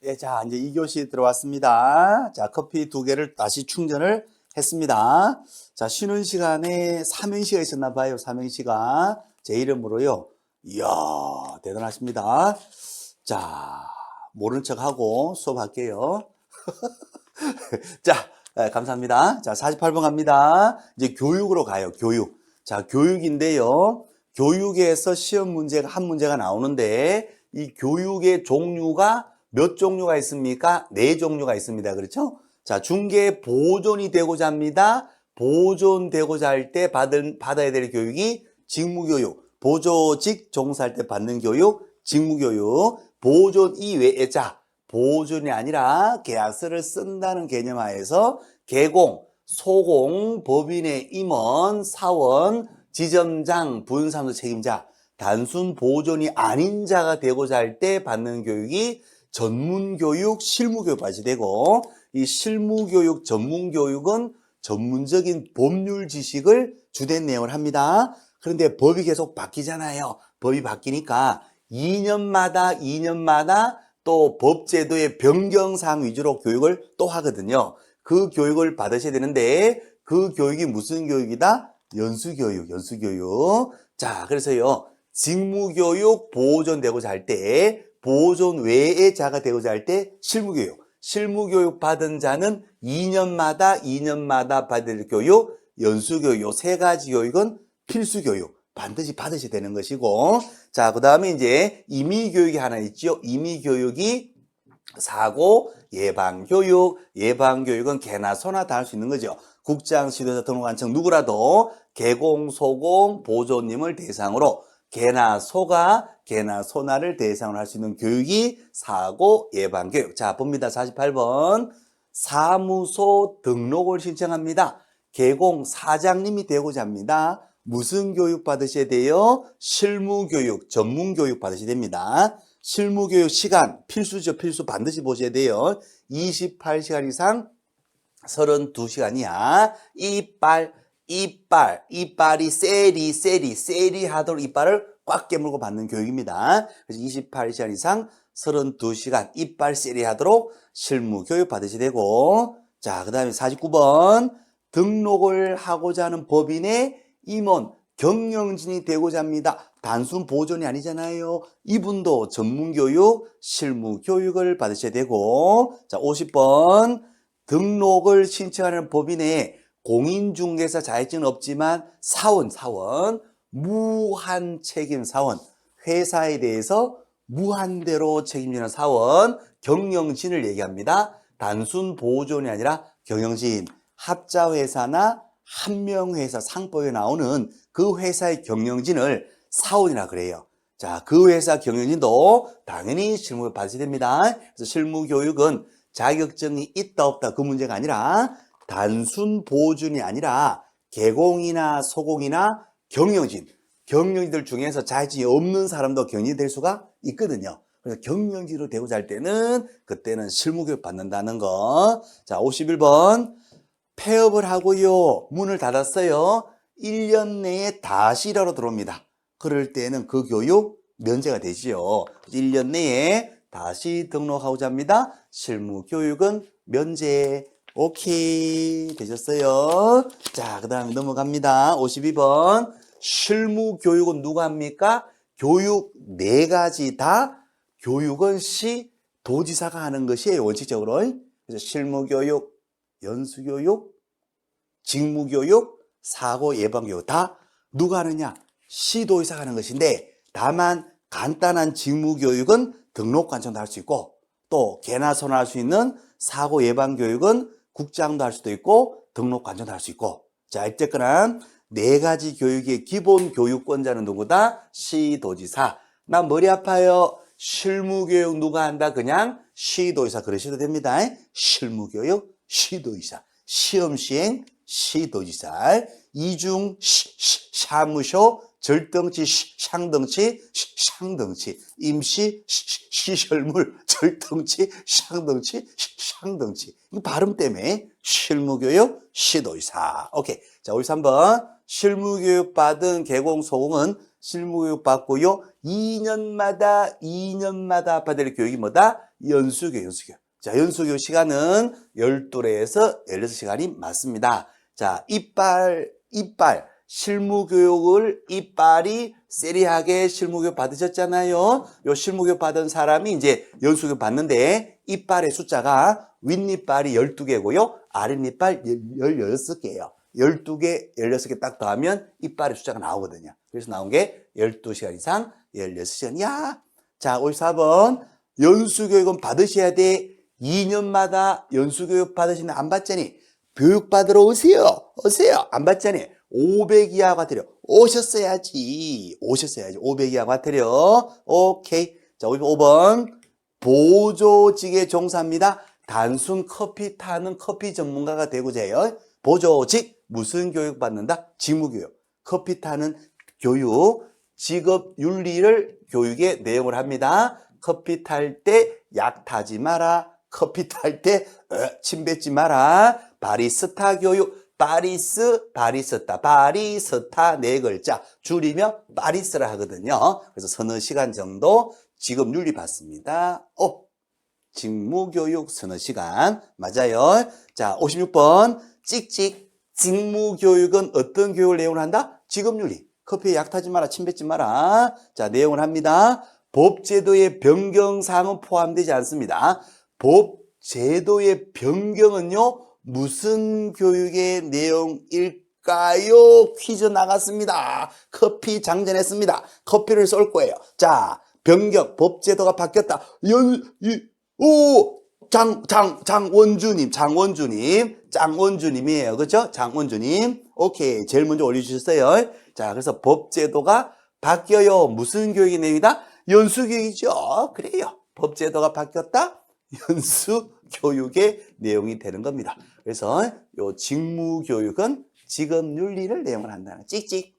예, 자, 이제 2교시 들어왔습니다. 자, 커피 2개를 다시 충전을 했습니다. 자, 쉬는 시간에 삼행시가 있었나 봐요. 삼행시가. 제 이름으로요. 이야, 대단하십니다. 자, 모른 척 하고 수업할게요. 자, 감사합니다. 자, 48번 갑니다. 이제 교육으로 가요. 교육. 자, 교육인데요. 교육에서 시험 문제가 한 문제가 나오는데 이 교육의 종류가 몇 종류가 있습니까? 4종류가 있습니다. 그렇죠? 자, 중개 보존이 되고자 합니다. 보존되고자 할 때 받아야 될 교육이 직무교육. 보조직 종사할 때 받는 교육, 직무교육. 보존 이외에 자, 보존이 아니라 계약서를 쓴다는 개념 하에서 개공, 소공, 법인의 임원, 사원, 지점장, 분사무소 책임자, 단순 보존이 아닌 자가 되고자 할 때 받는 교육이 전문교육, 실무교육까지 되고, 이 실무교육, 전문교육은 전문적인 법률 지식을 주된 내용을 합니다. 그런데 법이 계속 바뀌잖아요. 법이 바뀌니까 2년마다 또 법제도의 변경사항 위주로 교육을 또 하거든요. 그 교육을 받으셔야 되는데 그 교육이 무슨 교육이다? 연수교육. 자, 그래서요. 직무교육 보존되고자 할 때, 보존 외의 자가 되고자 할 때 실무교육. 실무교육 받은 자는 2년마다 받아야 될 교육, 연수교육. 요 3가지 교육은 필수교육. 반드시 받으셔야 되는 것이고, 자, 그 다음에 이제 임의교육이 하나 있죠. 임의교육이 사고 예방교육, 예방교육은 개나 소나 다 할 수 있는 거죠. 국장, 지도자, 등록관청 누구라도 개공, 소공, 보조님을 대상으로 개나 소나를 대상으로 할 수 있는 교육이 사고 예방교육. 자, 봅니다. 48번. 사무소 등록을 신청합니다. 개공 사장님이 되고자 합니다. 무슨 교육 받으셔야 돼요? 실무교육, 전문교육 받으셔야 됩니다. 실무교육 시간 필수죠. 필수 반드시 보셔야 돼요. 28시간 이상 32시간이야. 이빨이 세리 하도록 이빨을 꽉 깨물고 받는 교육입니다. 그래서 28시간 이상 32시간 이빨 세리 하도록 실무교육 받으셔야 되고, 자, 그 다음에 49번. 등록을 하고자 하는 법인의 임원, 경영진이 되고자 합니다. 단순 보존이 아니잖아요. 이분도 전문교육, 실무교육을 받으셔야 되고, 자, 50번. 등록을 신청하는 법인에 공인중개사 자격증은 없지만 사원, 무한 책임 사원, 회사에 대해서 무한대로 책임지는 사원, 경영진을 얘기합니다. 단순 보존이 아니라 경영진, 합자회사나 한명회사 상법에 나오는 그 회사의 경영진을 사원이라 그래요. 자, 그 회사 경영진도 당연히 실무교육 받으셔야 됩니다. 그래서 실무교육은 자격증이 있다 없다 그 문제가 아니라 단순 보존이 아니라 개공이나 소공이나 경영진들 중에서 자격증이 없는 사람도 경영이 될 수가 있거든요. 그래서 경영진으로 되고자 할 때는 그때는 실무교육 받는다는 거. 자, 51번. 폐업을 하고요. 문을 닫았어요. 1년 내에 다시 일하러 들어옵니다. 그럴 때는 그 교육 면제가 되지요. 1년 내에 다시 등록하고자 합니다. 실무교육은 면제. 오케이. 되셨어요? 자, 그 다음에 넘어갑니다. 52번. 실무교육은 누가 합니까? 교육 4가지 다 교육은 도지사가 하는 것이에요. 원칙적으로. 그래서 실무교육, 연수교육, 직무교육, 사고 예방교육 다 누가 하느냐? 시도의사가 하는 것인데 다만 간단한 직무교육은 등록관청도 할 수 있고 또 개나 소나 할 수 있는 사고 예방교육은 국장도 할 수도 있고 등록관청도 할 수 있고, 자, 어쨌거나 4가지 교육의 기본 교육권자는 누구다? 시도지사. 나 머리 아파요. 실무교육 누가 한다? 그냥 시도의사 그러셔도 됩니다. 실무교육 시도의사, 시험시행 시도지사, 이중 사무소 절덩치 샹덩치 임시 시설물 절덩치 샹덩치 이 발음 때문에 실무교육 시도의사. 오케이. 자, 53번. 실무교육 받은 개공 소공은 실무교육 받고요. 2년마다 받아야 될 교육이 뭐다? 연수교육. 자, 연수교육 시간은 12에서 16시간이 맞습니다. 자, 이빨, 실무교육을 이빨이 세리하게 실무교육 받으셨잖아요. 요 실무교육 받은 사람이 이제 연수교육 받는데 이빨의 숫자가 윗니빨이 12개고요. 아랫니빨 16개예요. 12개, 16개 딱 더하면 이빨의 숫자가 나오거든요. 그래서 나온 게 12시간 이상 16시간이야. 자, 54번. 연수교육은 받으셔야 돼. 2년마다 연수교육 받으시는 안 받자니 교육받으러 오세요. 안 받자니 500 이하 과태료 오셨어야지. 500 이하 과태료. 오케이. 자, 55번. 보조직에 종사합니다. 단순 커피 타는 커피 전문가가 되고자 해요. 보조직. 무슨 교육 받는다? 직무교육. 커피 타는 교육. 직업 윤리를 교육에 내용을 합니다. 커피 탈 때 약 타지 마라. 커피 탈 때 침 뱉지 마라. 바리스타 교육. 바리스타 네 글자 줄이면 바리스라 하거든요. 그래서 서너 시간 정도 직업 윤리 받습니다. 직무교육 서너 시간 맞아요. 자, 56번 찍찍. 직무교육은 어떤 교육을 내용을 한다? 직업윤리. 커피에 약 타지 마라, 침 뱉지 마라. 자, 내용을 합니다. 법제도의 변경사항은 포함되지 않습니다. 법제도의 변경은요, 무슨 교육의 내용일까요? 퀴즈 나갔습니다. 커피 장전했습니다. 커피를 쏠 거예요. 자, 변경, 법제도가 바뀌었다. 장원주님이에요. 그죠? 장원주님. 오케이. 제일 먼저 올려주셨어요. 자, 그래서 법제도가 바뀌어요. 무슨 교육의 내용이다? 연수교육이죠. 그래요. 법제도가 바뀌었다? 연수교육의 내용이 되는 겁니다. 그래서 요 직무교육은 직업윤리를 내용을 한다는 찍찍.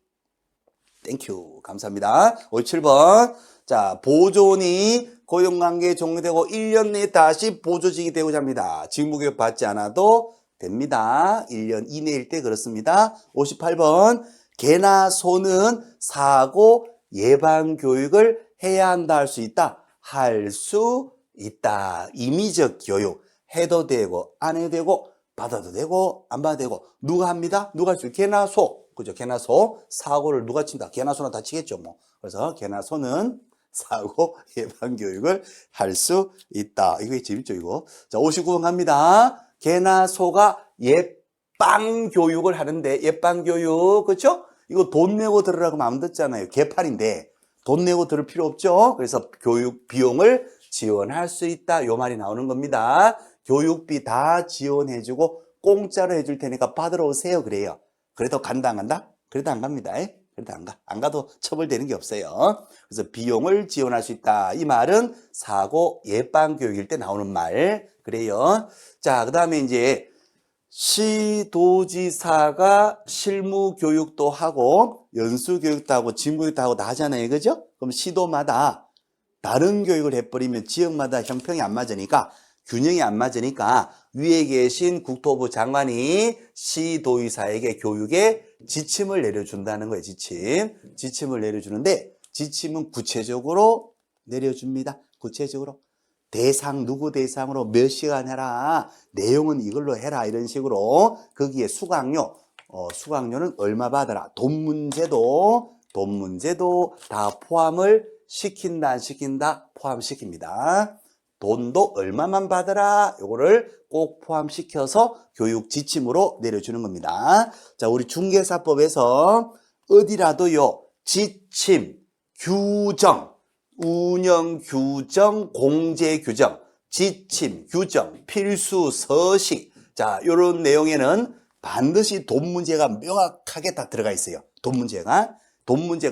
땡큐. 감사합니다. 57번. 자, 보조원이 고용관계 종료되고 1년 내에 다시 보조직이 되고자 합니다. 직무교육 받지 않아도 됩니다. 1년 이내일 때 그렇습니다. 58번. 개나 소는 사고 예방교육을 해야 한다 할 수 있다. 할 수 있다. 임의적 교육. 해도 되고 안 해도 되고 받아도 되고 안 받아도 되고 누가 합니다? 누가 할 수 있어요? 개나 소. 그죠? 개나 소. 사고를 누가 친다? 개나 소나 다 치겠죠. 뭐. 그래서 개나 소는 사고 예방 교육을 할 수 있다. 이거 재밌죠, 이거. 자, 59번 갑니다. 개나 소가 예방 교육을 하는데 예방 교육. 그렇죠? 이거 돈 내고 들으라고 하면 안 듣잖아요. 개판인데 돈 내고 들을 필요 없죠. 그래서 교육 비용을 지원할 수 있다. 요 말이 나오는 겁니다. 교육비 다 지원해주고 공짜로 해줄 테니까 받으러 오세요. 그래요. 그래도 간다 안 간다? 그래도 안 갑니다. 그래도 안 가. 안 가도 처벌되는 게 없어요. 그래서 비용을 지원할 수 있다. 이 말은 사고 예방 교육일 때 나오는 말. 그래요. 자, 그 다음에 이제 시도지사가 실무 교육도 하고 연수 교육도 하고 직무교육도 하고 다 하잖아요. 그죠? 그럼 시도마다 다른 교육을 해버리면 지역마다 형평이 안 맞으니까 균형이 안 맞으니까 위에 계신 국토부 장관이 시도의사에게 교육에 지침을 내려준다는 거예요. 지침을 내려주는데 지침은 구체적으로 내려줍니다. 구체적으로 대상 누구 대상으로 몇 시간 해라, 내용은 이걸로 해라, 이런 식으로. 거기에 수강료는 얼마 받아라, 돈 문제도 다 포함을 시킨다 안 시킨다? 포함시킵니다. 돈도 얼마만 받으라, 요거를 꼭 포함시켜서 교육 지침으로 내려주는 겁니다. 자, 우리 중개사법에서 어디라도요, 지침, 규정, 운영 규정, 공제 규정, 지침, 규정, 필수, 서식. 자, 요런 내용에는 반드시 돈 문제가 명확하게 다 들어가 있어요. 돈 문제가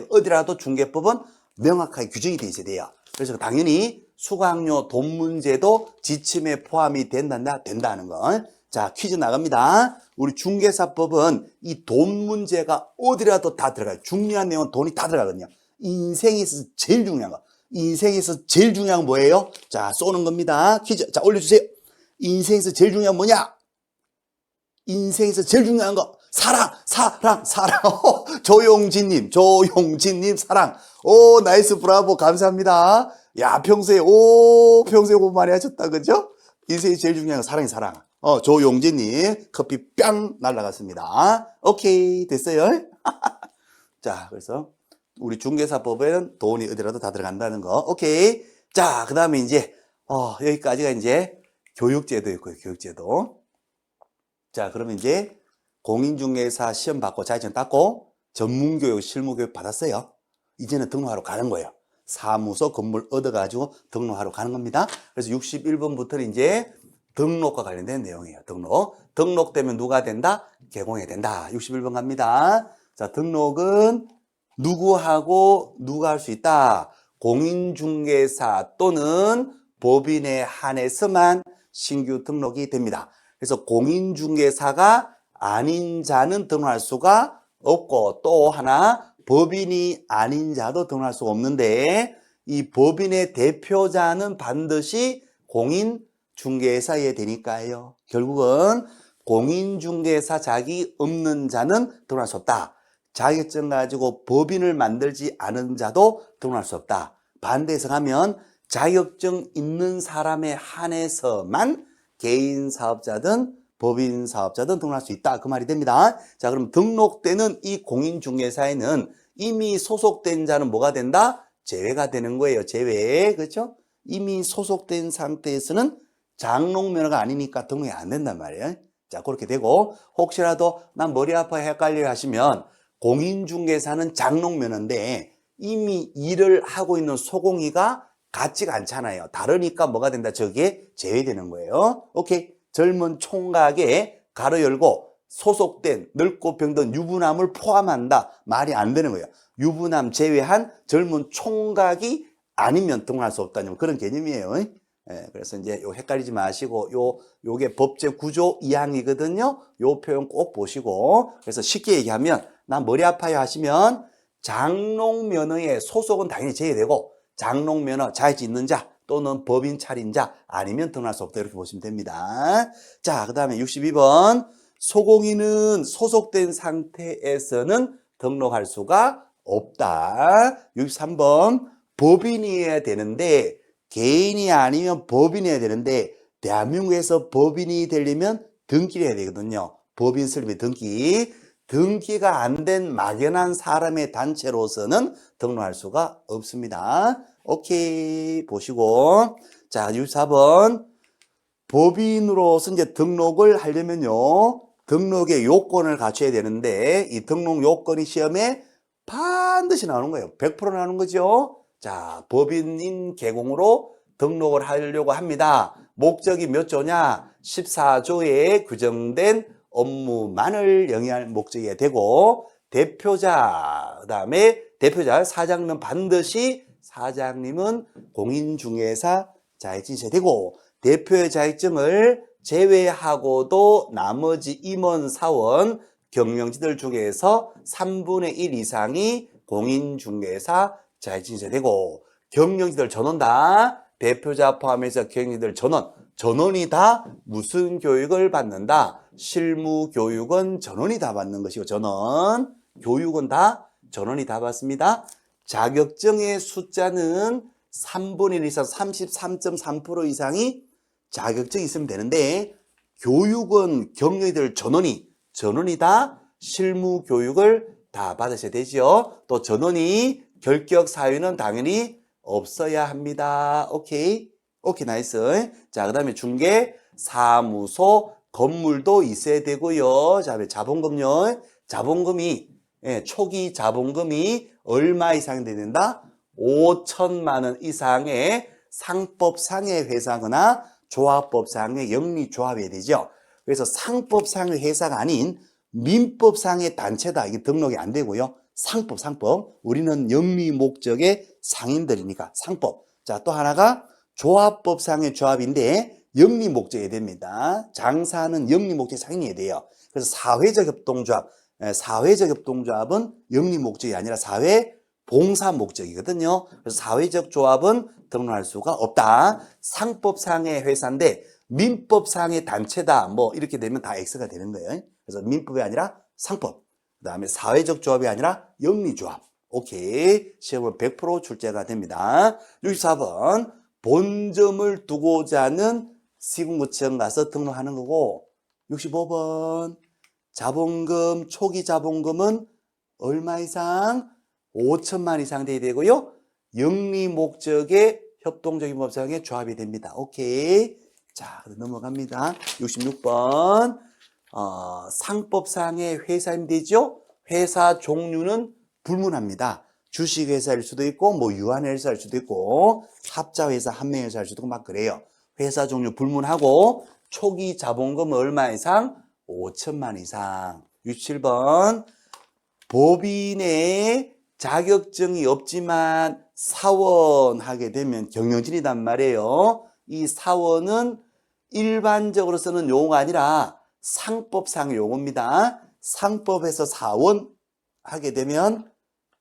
어디라도 중개법은 명확하게 규정이 돼 있어야 돼요. 그래서 당연히 수강료 돈 문제도 지침에 포함이 된다는 거. 자, 퀴즈 나갑니다. 우리 중개사법은 이 돈 문제가 어디라도 다 들어가요. 중요한 내용은 돈이 다 들어가거든요. 인생에서 제일 중요한 거. 인생에서 제일 중요한 건 뭐예요? 자, 쏘는 겁니다. 퀴즈. 자, 올려주세요. 인생에서 제일 중요한 건 뭐냐? 인생에서 제일 중요한 거. 사랑. 조용진님, 사랑. 오, 나이스, 브라보, 감사합니다. 야, 평소에 공부 많이 하셨다, 그죠? 인생이 제일 중요한 건 사랑이 사랑. 조용진님, 커피 뿅 날라갔습니다. 오케이, 됐어요? 자, 그래서 우리 중개사법에는 돈이 어디라도 다 들어간다는 거. 오케이. 자, 그 다음에 이제, 여기까지가 이제 교육제도 있고요, 교육제도. 자, 그러면 이제 공인중개사 시험 받고 자격증 땄고 전문교육, 실무교육 받았어요. 이제는 등록하러 가는 거예요. 사무소 건물 얻어가지고 등록하러 가는 겁니다. 그래서 61번부터는 이제 등록과 관련된 내용이에요. 등록되면 누가 된다? 개공해야 된다. 61번 갑니다. 자, 등록은 누구하고 누가 할 수 있다? 공인중개사 또는 법인에 한해서만 신규 등록이 됩니다. 그래서 공인중개사가 아닌 자는 등록할 수가 없고, 또 하나 법인이 아닌 자도 등록할 수가 없는데, 이 법인의 대표자는 반드시 공인중개사여야 되니까요. 결국은 공인중개사 자격이 없는 자는 등록할 수 없다. 자격증 가지고 법인을 만들지 않은 자도 등록할 수 없다. 반대해서 가면 자격증 있는 사람에 한해서만 개인 사업자든 법인 사업자든 등록할 수 있다. 그 말이 됩니다. 자, 그럼 등록되는 이 공인중개사에는 이미 소속된 자는 뭐가 된다? 제외가 되는 거예요. 제외. 그렇죠? 이미 소속된 상태에서는 장롱면허가 아니니까 등록이 안 된단 말이에요. 자, 그렇게 되고, 혹시라도 난 머리 아파 헷갈려 하시면 공인중개사는 장롱면허인데 이미 일을 하고 있는 소공이가 같지가 않잖아요. 다르니까 뭐가 된다? 저게 제외되는 거예요. 오케이. 젊은 총각에 가로 열고 소속된 늙고 병든 유부남을 포함한다. 말이 안 되는 거예요. 유부남 제외한 젊은 총각이 아니면 등록할 수 없다는 그런 개념이에요. 예, 그래서 이제 요 헷갈리지 마시고 요게 법제 구조 2항이거든요. 요 표현 꼭 보시고, 그래서 쉽게 얘기하면 난 머리 아파요 하시면 장롱면허의 소속은 당연히 제외되고 장롱면허 자격증 있는 자 또는 법인 차린 자 아니면 등록할 수 없다. 이렇게 보시면 됩니다. 자, 그 다음에 62번 소공인은 소속된 상태에서는 등록할 수가 없다. 63번 법인이어야 되는데 개인이 아니면 법인이어야 되는데 대한민국에서 법인이 되려면 등기를 해야 되거든요. 법인 설립의 등기가 안 된 막연한 사람의 단체로서는 등록할 수가 없습니다. 오케이 보시고, 자, 64번 법인으로서 이제 등록을 하려면요 등록의 요건을 갖춰야 되는데 이 등록 요건이 시험에 반드시 나오는 거예요. 100% 나오는 거죠. 자, 법인인 개공으로 등록을 하려고 합니다. 목적이 몇 조냐? 14조에 규정된 업무만을 영위할 목적이 되고, 대표자, 그 다음에 대표자, 사장님은 반드시 사장님은 공인중개사 자격증이 있어야 되고, 대표의 자격증을 제외하고도 나머지 임원, 사원, 경영진들 중에서 3분의 1 이상이 공인중개사 자격증이 있어야 되고, 경영진들 전원 다 대표자 포함해서 경영진들 전원이 다 무슨 교육을 받는다? 실무 교육은 전원이 다 받는 것이고, 교육은 다 전원이 다 받습니다. 자격증의 숫자는 3분의 1 이상 33.3% 이상이 자격증이 있으면 되는데, 교육은 경영진들 전원이 다 실무 교육을 다 받으셔야 되죠. 또 전원이 결격 사유는 당연히 없어야 합니다. 오케이, 나이스. 자, 그 다음에 중개, 사무소, 건물도 있어야 되고요. 자, 자본금요. 자본금이, 초기 자본금이 얼마 이상이 된다? 5천만 원 이상의 상법상의 회사거나 조합법상의 영리조합이 되죠. 그래서 상법상의 회사가 아닌 민법상의 단체다. 이게 등록이 안 되고요. 상법. 우리는 영리 목적의 상인들이니까 상법. 자, 또 하나가 조합법상의 조합인데 영리 목적이 됩니다. 장사는 영리 목적의 상인이 돼요. 그래서 사회적 협동조합은 영리 목적이 아니라 사회 봉사 목적이거든요. 그래서 사회적 조합은 등록할 수가 없다. 상법상의 회사인데 민법상의 단체다. 뭐 이렇게 되면 다 X가 되는 거예요. 그래서 민법이 아니라 상법. 그 다음에 사회적 조합이 아니라 영리조합. 오케이. 시험은 100% 출제가 됩니다. 64번. 본점을 두고자 하는 시군구청 가서 등록하는 거고, 65번. 자본금, 초기 자본금은 얼마 이상? 5천만 이상 돼야 되고요. 영리 목적의 협동적인 법상의 조합이 됩니다. 오케이. 자, 넘어갑니다. 66번. 상법상의 회사임 되죠? 회사 종류는 불문합니다. 주식회사일 수도 있고, 뭐 유한회사일 수도 있고, 합자회사, 한명회사일 수도 있고, 막 그래요. 회사 종류 불문하고, 초기 자본금 얼마 이상? 5천만 이상. 67번. 법인의 자격증이 없지만 사원하게 되면 경영진이란 말이에요. 이 사원은 일반적으로 쓰는 용어가 아니라 상법상의 용어입니다. 상법에서 사원 하게 되면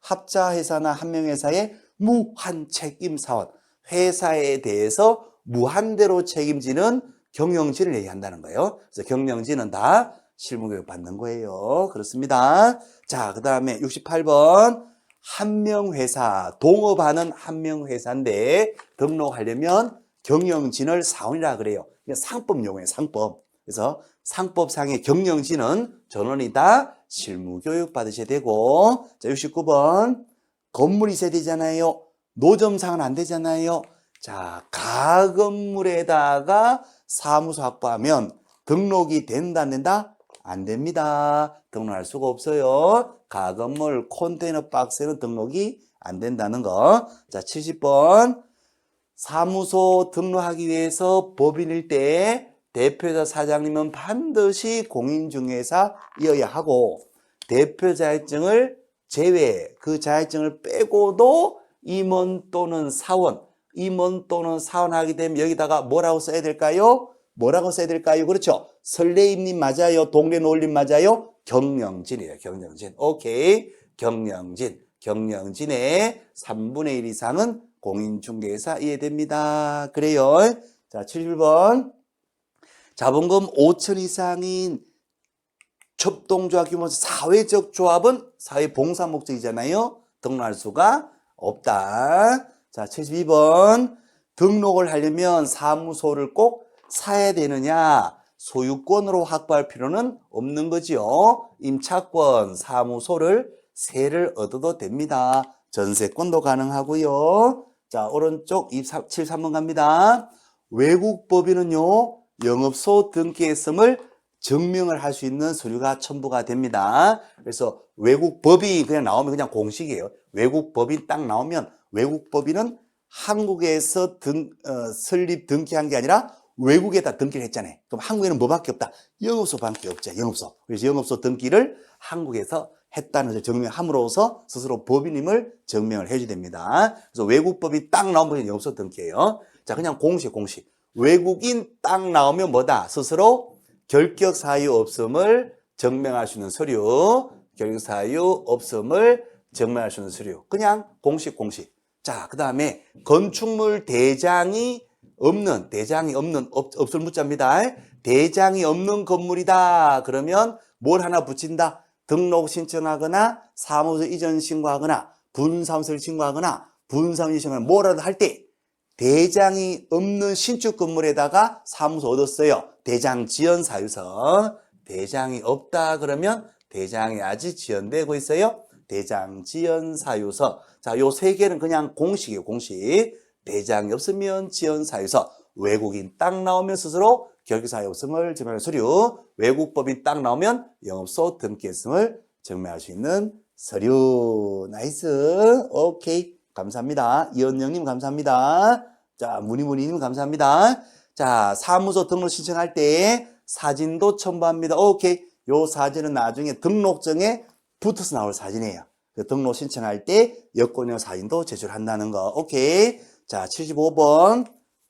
합자회사나 한명회사의 무한책임사원, 회사에 대해서 무한대로 책임지는 경영진을 얘기한다는 거예요. 그래서 경영진은 다 실무교육 받는 거예요. 그렇습니다. 자, 그 다음에 68번. 한명회사, 동업하는 한명회사인데 등록하려면 경영진을 사원이라 그래요. 상법 용어예요, 상법. 그래서 상법상의 경영진은 전원이 다 실무교육 받으셔야 되고, 자, 69번. 건물이 있어야 되잖아요. 노점상은 안 되잖아요. 자, 가건물에다가 사무소 확보하면 등록이 된다, 안 된다? 안 됩니다. 등록할 수가 없어요. 가건물, 컨테이너 박스에는 등록이 안 된다는 거. 자, 70번. 사무소 등록하기 위해서 법인일 때 대표자 사장님은 반드시 공인중개사이어야 하고, 대표 자격증을 제외, 그 자격증을 빼고도 임원 또는 사원, 임원 또는 사원하게 되면 여기다가 뭐라고 써야 될까요? 뭐라고 써야 될까요? 그렇죠. 설레임님 맞아요? 동래노을님 맞아요? 경영진이에요. 경영진. 오케이. 경영진. 경영진의 3분의 1 이상은 공인중개사 이해됩니다. 그래요. 자, 71번. 자본금 5천 이상인 협동조합 규모 사회적 조합은 사회봉사 목적이잖아요. 등록할 수가 없다. 자, 72번. 등록을 하려면 사무소를 꼭 사야 되느냐? 소유권으로 확보할 필요는 없는 거지요. 임차권, 사무소를 세를 얻어도 됩니다. 전세권도 가능하고요. 자, 오른쪽 73번 갑니다. 외국 법인은요, 영업소 등기했음을 증명을 할 수 있는 서류가 첨부가 됩니다. 그래서 외국 법인이 그냥 나오면 그냥 공식이에요. 외국 법인 딱 나오면 외국 법인은 한국에서 설립 등기한 게 아니라 외국에다 등기를 했잖아요. 그럼 한국에는 뭐밖에 없다? 영업소밖에 없죠. 영업소. 그래서 영업소 등기를 한국에서 했다는 것을 증명함으로써 스스로 법인임을 증명을 해줘야 됩니다. 그래서 외국 법인 딱 나오면 영업소 등기예요. 자, 그냥 공식. 외국인 딱 나오면 뭐다? 스스로 결격 사유 없음을 증명할 수 있는 서류. 결격 사유 없음을 증명할 수 있는 서류. 그냥 공식. 자, 그 다음에 건축물 대장이 없는 없을 묻자입니다. 대장이 없는 건물이다. 그러면 뭘 하나 붙인다? 등록 신청하거나 사무소 이전 신고하거나 분사무소를 신고하거나 분사무소 신고하거나 뭐라도 할 때 대장이 없는 신축 건물에다가 사무소 얻었어요. 대장 지연 사유서. 대장이 없다 그러면 대장이 아직 지연되고 있어요. 대장 지연 사유서. 자, 요 세 개는 그냥 공식이에요. 공식. 대장이 없으면 지연 사유서. 외국인 딱 나오면 스스로 결격 사유 없음을 증명할 서류. 외국 법인 딱 나오면 영업소 등기했음을 증명할 수 있는 서류. 나이스. 오케이. 감사합니다. 이현영님 감사합니다. 자, 문희님 감사합니다. 자, 사무소 등록 신청할 때 사진도 첨부합니다. 오케이. 요 사진은 나중에 등록증에 붙어서 나올 사진이에요. 그 등록 신청할 때 여권이나 사진도 제출한다는 거. 오케이. 자, 75번.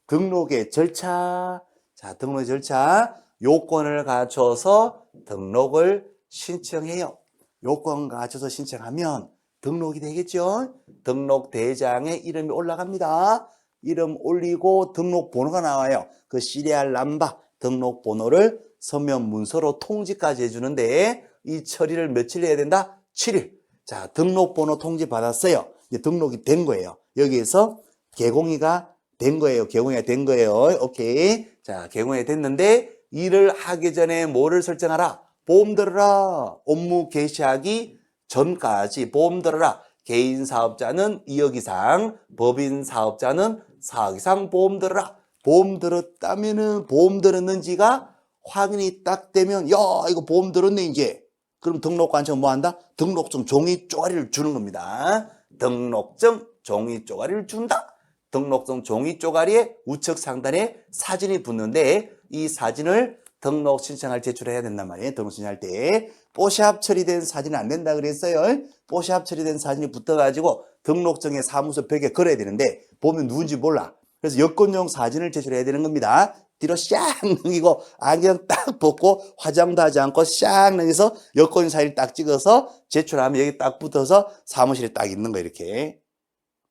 등록의 절차. 자, 등록의 절차. 요건을 갖춰서 등록을 신청해요. 요건 갖춰서 신청하면 등록이 되겠죠? 등록 대장에 이름이 올라갑니다. 이름 올리고 등록번호가 나와요. 그 시리얼 넘버 등록번호를 서면 문서로 통지까지 해주는데 이 처리를 며칠 해야 된다? 7일. 자, 등록번호 통지 받았어요. 이제 등록이 된 거예요. 여기에서 개공이가 된 거예요. 개공이가 된 거예요. 오케이. 자, 개공이 됐는데 일을 하기 전에 뭐를 설정하라? 보험 들어라. 업무 개시하기 전까지 보험 들어라. 개인 사업자는 2억 이상, 법인 사업자는 4억 이상 보험 들어라. 보험 들었다면은 보험 들었는지가 확인이 딱 되면 야, 이거 보험 들었네 이제. 그럼 등록관청 뭐 한다? 등록증 종이 쪼가리를 주는 겁니다. 등록증 종이 쪼가리를 준다. 등록증 종이 쪼가리에 우측 상단에 사진이 붙는데 이 사진을 등록 신청할 제출해야 된단 말이에요. 등록 신청할 때 뽀샵 처리된 사진은 안 된다 그랬어요. 뽀샵 처리된 사진이 붙어가지고 등록증에 사무소 벽에 걸어야 되는데 보면 누군지 몰라. 그래서 여권용 사진을 제출해야 되는 겁니다. 뒤로 샥 넘기고 안경 딱 벗고 화장도 하지 않고 샥 넘겨서 여권 사진 딱 찍어서 제출하면 여기 딱 붙어서 사무실에 딱 있는 거 이렇게.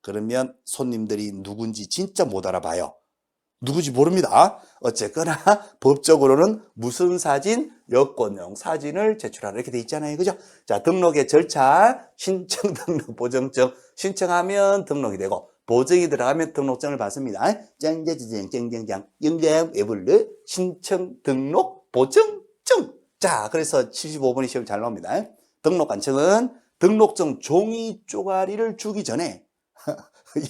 그러면 손님들이 누군지 진짜 못 알아봐요. 누구지 모릅니다. 어쨌거나 법적으로는 무슨 사진? 여권용 사진을 제출하라 이렇게 돼 있잖아요. 그죠? 자, 등록의 절차, 신청 등록 보정증 신청하면 등록이 되고 보정이 들어가면 등록증을 받습니다. 짱짱짱짱짱 영장 외불르 신청 등록 보정증. 자, 그래서 75번이 시험 잘 나옵니다. 등록관청은 등록증 종이 쪼가리를 주기 전에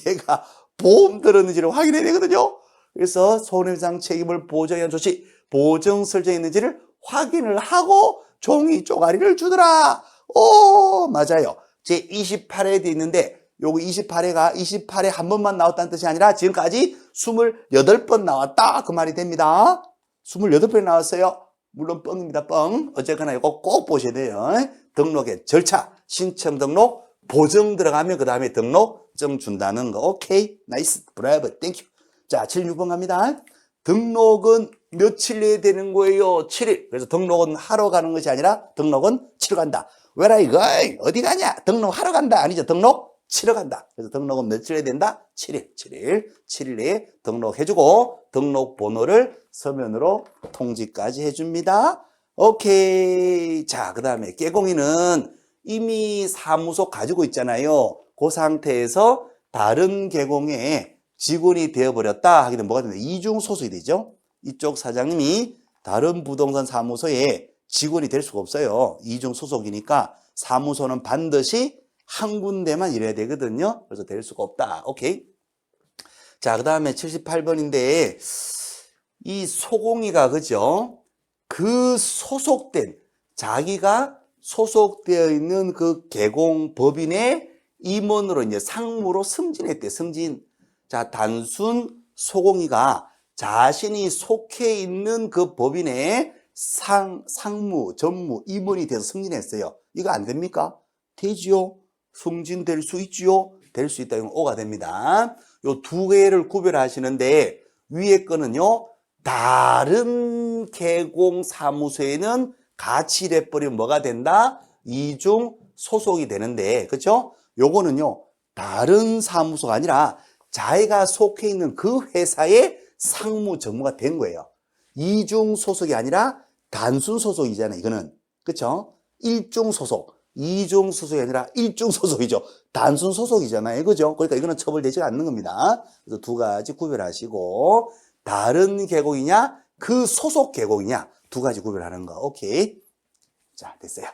얘가 보험 들었는지를 확인해야 되거든요. 그래서 손해배상 책임을 보정에 대한 조치, 보정 설정했는지를 확인을 하고 종이 쪼가리를 주더라. 오, 맞아요. 제 28회에 돼 있는데 요거 28회가 28회 한 번만 나왔다는 뜻이 아니라 지금까지 28번 나왔다. 그 말이 됩니다. 28번 나왔어요. 물론 뻥입니다. 뻥. 어쨌거나 이거 꼭 보셔야 돼요. 등록의 절차, 신청 등록, 보정 들어가면 그 다음에 등록증 준다는 거. 오케이. 나이스. 브라이브. 땡큐. 자, 76번 갑니다. 등록은 며칠 내에 되는 거예요? 7일. 그래서 등록은 하러 가는 것이 아니라 등록은 치러 간다. Where are you going? 어디 가냐? 등록하러 간다. 아니죠. 등록 치러 간다. 그래서 등록은 며칠에 된다? 7일 내에 등록해주고 등록 번호를 서면으로 통지까지 해줍니다. 오케이. 자, 그 다음에 개공인은 이미 사무소 가지고 있잖아요. 그 상태에서 다른 개공에 직원이 되어버렸다 하게 되면 뭐가 된다? 이중 소속이 되죠. 이쪽 사장님이 다른 부동산 사무소에 직원이 될 수가 없어요. 이중 소속이니까 사무소는 반드시 한 군데만 일해야 되거든요. 그래서 될 수가 없다. 오케이. 자, 그 다음에 78번인데 이 소공이가 그죠? 그 소속된 자기가 소속되어 있는 그 개공 법인의 임원으로 이제 상무로 승진했대. 승진. 자, 단순 소공이가 자신이 속해 있는 그 법인의 상무, 전무, 임원이 돼서 승진했어요. 이거 안 됩니까? 되지요. 승진될 수 있지요. 될 수 있다. 이건 O가 됩니다. 요 두 개를 구별하시는데 위에 거는요. 다른 개공 사무소에는 같이 일해버리면 뭐가 된다? 이중 소속이 되는데, 그렇죠? 요거는요. 다른 사무소가 아니라 자기가 속해 있는 그 회사의 상무 전무가 된 거예요. 이중 소속이 아니라 단순 소속이잖아요. 이거는. 그렇죠? 일중 소속. 이중 소속이 아니라 일중 소속이죠. 단순 소속이잖아요. 그죠? 그러니까 이거는 처벌되지 않는 겁니다. 그래서 두 가지 구별하시고 다른 계곡이냐 그 소속 계곡이냐 두 가지 구별하는 거. 오케이. 자, 됐어요.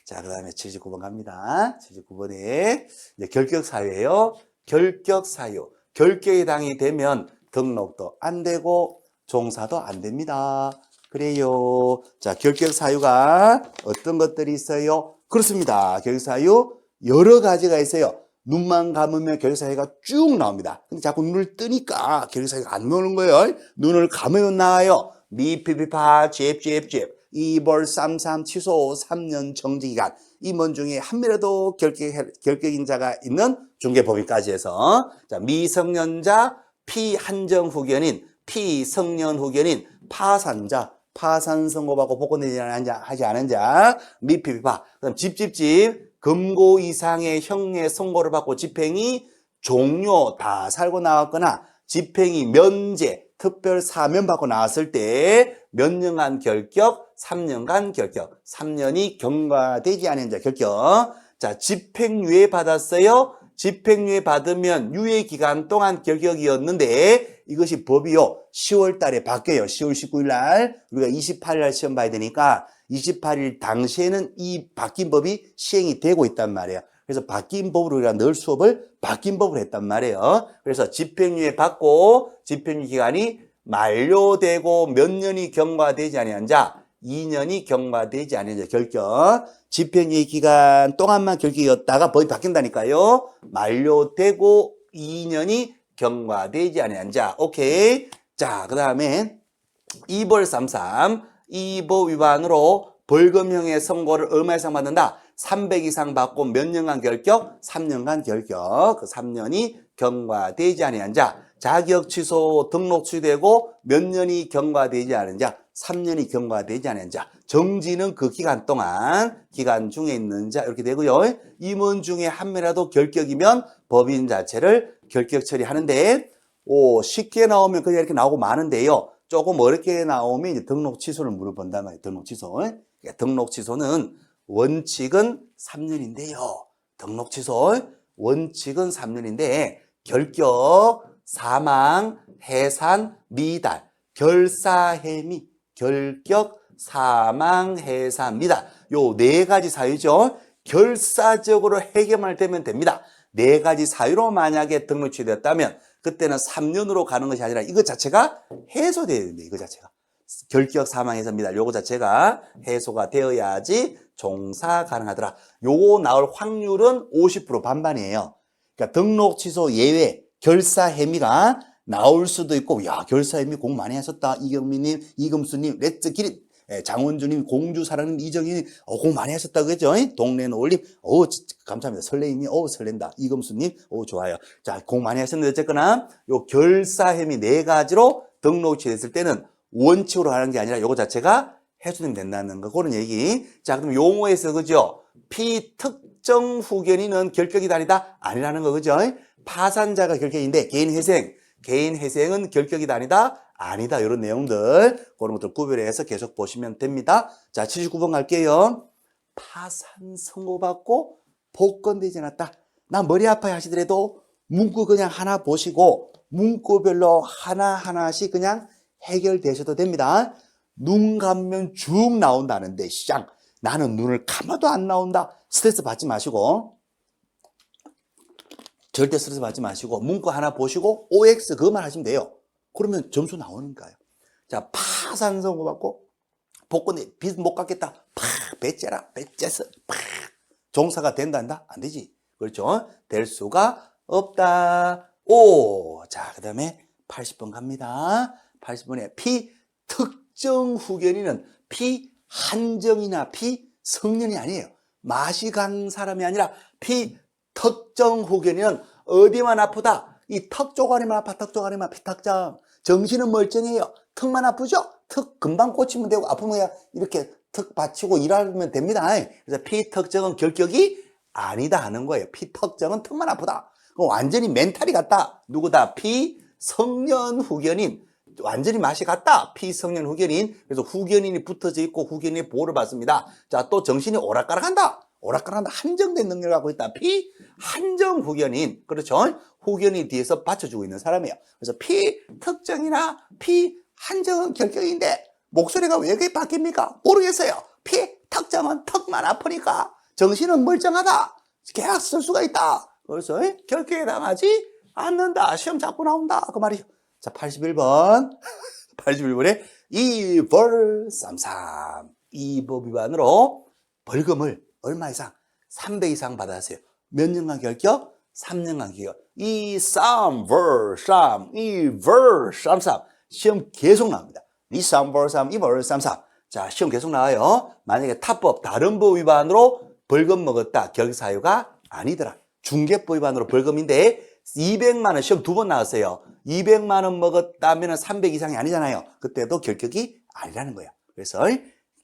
자, 그 다음에 79번 갑니다. 79번에 이제 결격사유예요. 결격사유. 결격에 당이 되면 등록도 안 되고 종사도 안 됩니다. 그래요. 자, 결격사유가 어떤 것들이 있어요? 그렇습니다. 결격사유 여러 가지가 있어요. 눈만 감으면 결격사유가 쭉 나옵니다. 근데 자꾸 눈을 뜨니까 결격사유가 안 나오는 거예요. 눈을 감으면 나와요. 미피피파 잽잽잽 2벌 33 취소 3년 정지기간 임원 중에 한 명이라도 결격인자가 있는 중개법인까지 해서 자, 미성년자 피한정 후견인 피성년 후견인 파산자 파산 선고받고 복권되지 하지 않은 자 미피피파 그다음 집집집 금고 이상의 형의 선고를 받고 집행이 종료 다 살고 나왔거나 집행이 면제 특별 사면 받고 나왔을 때 몇 년간 결격? 3년간 결격. 3년이 경과되지 않은 자 결격. 자, 집행유예 받았어요. 집행유예 받으면 유예 기간 동안 결격이었는데 이것이 법이요. 10월 달에 바뀌어요. 10월 19일 날 우리가 28일 날 시험 봐야 되니까 28일 당시에는 이 바뀐 법이 시행이 되고 있단 말이에요. 그래서 바뀐 법으로 우리가 늘 수업을 바뀐 법으로 했단 말이에요. 그래서 집행유예 받고 집행유예 기간이 만료되고 몇 년이 경과되지 아니한 자 2년이 경과되지 아니한 자 결격. 집행유예 기간 동안만 결격이었다가 법이 바뀐다니까요. 만료되고 2년이 경과되지 아니한 자. 오케이. 자, 그 다음에 2벌 33. 이 법 위반으로 벌금형의 선고를 얼마 이상 받는다? 300 이상 받고 몇 년간 결격? 3년간 결격. 그 3년이 경과되지 아니한 자. 자격 취소 등록 취소되고 몇 년이 경과되지 않은 자. 3년이 경과되지 않은 자. 정지는 그 기간 동안 기간 중에 있는 자 이렇게 되고요. 임원 중에 한 명이라도 결격이면 법인 자체를 결격 처리하는데 쉽게 나오면 그냥 이렇게 나오고 마는데요. 조금 어렵게 나오면 이제 등록 취소를 물어본단 말이에요. 등록 취소. 그러니까 등록 취소는 원칙은 3년인데요. 등록 취소 원칙은 3년인데 결격, 사망, 해산, 미달, 결사해미, 결격, 사망, 해산, 미달 요 네 가지 사유죠. 결사적으로 해결만 되면 됩니다. 네 가지 사유로 만약에 등록 취소됐다면 그때는 3년으로 가는 것이 아니라 이것 자체가 해소돼야 됩니다. 이거 자체가. 결격 사망해서 미달 요거 자체가 해소가 되어야지 종사 가능하더라. 요거 나올 확률은 50% 반반이에요. 그러니까 등록 취소 예외 결사 해미가 나올 수도 있고 야 결사 해미 공부 많이 하셨다. 이경민님, 이금수님, 레츠 기린, 장원주님, 공주사랑님, 이정희님 공부 많이 하셨다 그죠? 동네 노을님 감사합니다. 설레임이 설렌다. 이금수님 좋아요. 자 공부 많이 하셨는데 어쨌거나 요 결사 해미 네 가지로 등록 취소됐을 때는 원칙으로 하는 게 아니라 요거 자체가 해소되면 된다는 거 그런 얘기. 자 그럼 용어에서 그죠? 피특정 후견인은 결격이다 아니다? 아니라는 거 그죠? 파산자가 결격인데 개인 회생은 결격이다 아니다? 아니다. 이런 내용들 그런 것들 구별해서 계속 보시면 됩니다. 자 79번 갈게요. 파산 선고받고 복권되지 않았다. 나 머리 아파요 하시더라도 문구 그냥 하나 보시고 문구별로 하나하나씩 그냥 해결되셔도 됩니다. 눈 감면 쭉 나온다는데 시장 나는 눈을 감아도 안 나온다. 스트레스 받지 마시고 절대 스트레스 받지 마시고 문구 하나 보시고 OX 그것만 하시면 돼요. 그러면 점수 나오니까요. 자 파산 선고 받고 복권에 빚 못 갚겠다. 배째라 배째서 종사가 된다 안 되지. 그렇죠? 될 수가 없다. 자 그다음에 80번 갑니다. 80번에 피특정 후견인은 피한정이나 피성년이 아니에요. 맛이 간 사람이 아니라 피특정 후견인은 어디만 아프다. 이 턱 쪼가리만 아파. 턱 쪼가리만 피탁장. 정신은 멀쩡해요. 턱만 아프죠? 턱 금방 꽂히면 되고 아프면 이렇게 턱 받치고 일하면 됩니다. 그래서 피특정은 결격이 아니다 하는 거예요. 피특정은 턱만 아프다. 완전히 멘탈이 같다. 누구다? 피성년 후견인. 완전히 맛이 같다. 피성년 후견인. 그래서 후견인이 붙어져 있고 후견인의 보호를 받습니다. 자, 또 정신이 오락가락한다. 오락가락한다. 한정된 능력을 갖고 있다. 피한정 후견인. 그렇죠? 후견인 뒤에서 받쳐주고 있는 사람이에요. 그래서 피특정이나 피한정은 결격인데 목소리가 왜 그렇게 바뀝니까? 모르겠어요. 피특정은 턱만 아프니까 정신은 멀쩡하다. 계약 쓸 수가 있다. 그래서 결격에 당하지 않는다. 시험 자꾸 나온다. 그 말이죠. 자, 81번. 81번에 2벌 33. 이 법 위반으로 벌금을 얼마 이상? 300 이상 받았어요. 몇 년간 결격? 3년간 결격. 이 벌 33. 시험 계속 나옵니다. 이 벌 3, 이 벌 33. 자, 시험 계속 나와요. 만약에 타법, 다른 법 위반으로 벌금 먹었다. 결격 사유가 아니더라. 중개법 위반으로 벌금인데 200만 원 시험 2번 나왔어요. 200만 원 먹었다면 300 이상이 아니잖아요. 그때도 결격이 아니라는 거예요. 그래서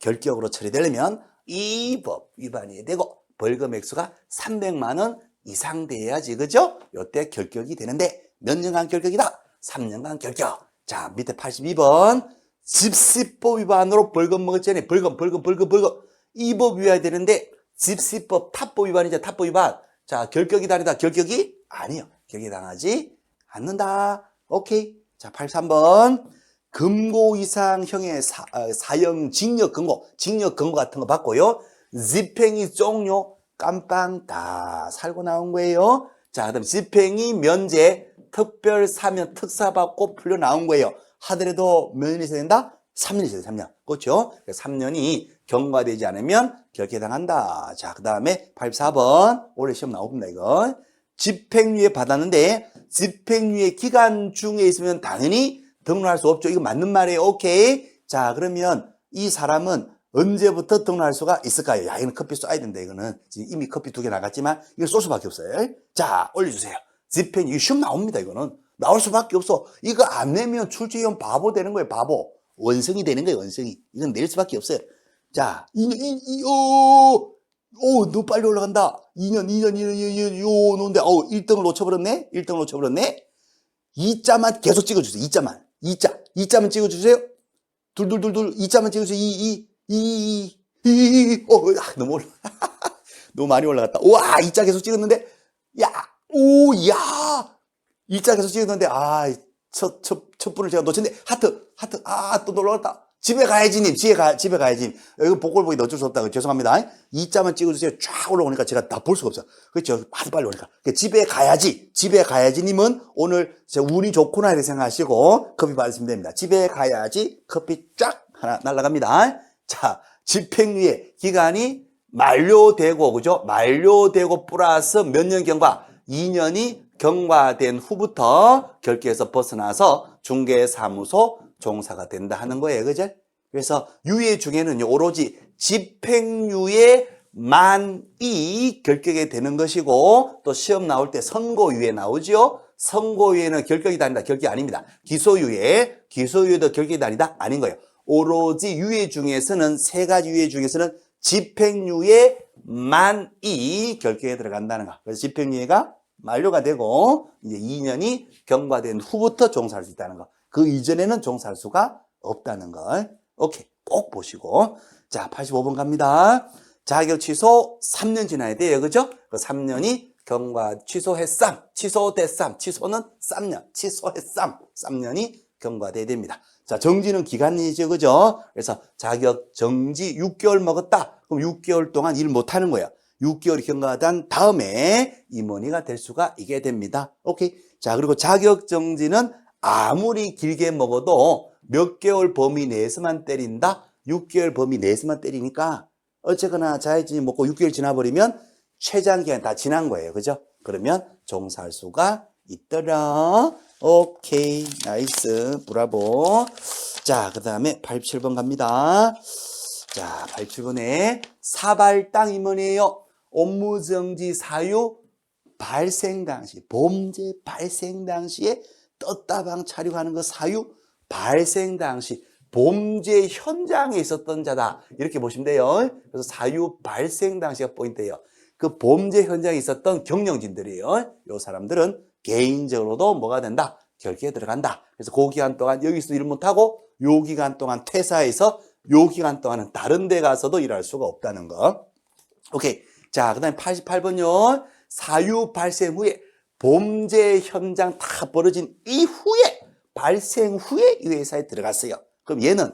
결격으로 처리되려면 이 법 위반이 되고 벌금 액수가 300만 원 이상 돼야지 그죠? 이때 결격이 되는데 몇 년간 결격이다? 3년간 결격. 자, 밑에 82번. 집시법 위반으로 벌금 먹었잖아요. 벌금. 이 법 위반해야 되는데, 집시법 탑법 위반이죠. 탑법 위반. 자, 결격이 다르다. 결격이 아니요. 결격이 당하지 않는다. 오케이. 자, 83번. 금고 이상형의 사형 징역 근고 같은 거 받고요. 집행이 종료 깜빵 다 살고 나온 거예요. 자, 그다음 집행이 면제 특별 사면 특사 받고 풀려 나온 거예요. 하더라도 몇 년이 있어야 된다? 3년이 있어야 돼. 3년. 그렇죠? 3년이 경과되지 않으면 결계당한다. 자, 그다음에 84번. 올해 시험 나옵니다, 이거. 집행유예 받았는데 집행유예 기간 중에 있으면 당연히 등록할 수 없죠. 이거 맞는 말이에요. 오케이. 자, 그러면 이 사람은 언제부터 등록할 수가 있을까요? 야, 이거는 커피 쏴야 된다. 이거는 지금 이미 커피 2개 나갔지만 이거 쏠 수밖에 없어요. 자, 올려주세요. 집행유예 시험 나옵니다. 이거는 나올 수밖에 없어. 이거 안 내면 출제위원 바보 되는 거예요. 바보. 원성이 되는 거예요. 원성이. 이건 낼 수밖에 없어요. 자, 너 빨리 올라간다. 2년, 노는데, 1등을 놓쳐버렸네? 1등을 놓쳐버렸네? 2자만 계속 찍어주세요. 2자만 찍어주세요. 둘, 2자만 찍어주세요. 너무 올라. 너무 많이 올라갔다. 우와, 2자 계속 찍었는데, 야, 2자 계속 찍었는데, 첫 분을 제가 놓쳤는데, 하트, 또 올라갔다. 집에 가야지, 님. 집에 가야지. 이거 복골 보기 어쩔 수 없다. 죄송합니다. 2자만 찍어주세요. 쫙 올라오니까 제가 다 볼 수가 없어요. 그렇죠. 아주 빨리 오니까. 집에 가야지, 님은 오늘 운이 좋구나, 이렇게 생각하시고, 커피 받으시면 됩니다. 집에 가야지, 커피 쫙 하나 날아갑니다. 자, 집행유예 기간이 만료되고, 그죠? 만료되고 플러스 몇 년 경과? 2년이 경과된 후부터 결계에서 벗어나서 중개사무소 종사가 된다 하는 거예요. 그죠? 그래서 유예 중에는 오로지 집행유예만이 결격이 되는 것이고, 또 시험 나올 때 선고유예 나오죠. 선고유예는 결격이 다니다. 결격이 아닙니다. 기소유예도 결격이 다니다. 아닌 거예요. 오로지 유예 중에서는, 세 가지 유예 중에서는 집행유예만이 결격에 들어간다는 거. 그래서 집행유예가 만료가 되고 이제 2년이 경과된 후부터 종사할 수 있다는 거. 그 이전에는 종사할 수가 없다는 걸. 오케이. 꼭 보시고. 자, 85번 갑니다. 자격 취소 3년 지나야 돼요. 그죠? 그 3년이 경과 취소했삼. 취소됐삼. 취소는 3년. 취소했삼. 3년이 경과돼야 됩니다. 자, 정지는 기간이죠. 그죠? 그래서 자격 정지 6개월 먹었다. 그럼 6개월 동안 일 못하는 거야. 6개월이 경과된 다음에 임원이가 될 수가 있게 됩니다. 오케이. 자, 그리고 자격 정지는 아무리 길게 먹어도 몇 개월 범위 내에서만 때린다? 6개월 범위 내에서만 때리니까 어쨌거나 자격증이 먹고 6개월 지나버리면 최장기간 다 지난 거예요. 그죠? 그러면 종사할 수가 있더라. 오케이. 나이스. 브라보. 자, 그 다음에 87번 갑니다. 자, 87번에 사발당 임원이에요. 업무정지 사유 발생 당시, 범죄 발생 당시에 떴다방 촬영하는 거 사유 발생 당시 범죄 현장에 있었던 자다. 이렇게 보시면 돼요. 그래서 사유 발생 당시가 포인트예요. 그 범죄 현장에 있었던 경영진들이에요. 이 사람들은 개인적으로도 뭐가 된다? 결계에 들어간다. 그래서 그 기간 동안 여기서 일 못하고 요 기간 동안 퇴사해서 요 기간 동안은 다른 데 가서도 일할 수가 없다는 거. 오케이. 자, 그 다음에 88번요. 사유 발생 후에 범죄 현장 다 벌어진 이후에 발생 후에 이 회사에 들어갔어요. 그럼 얘는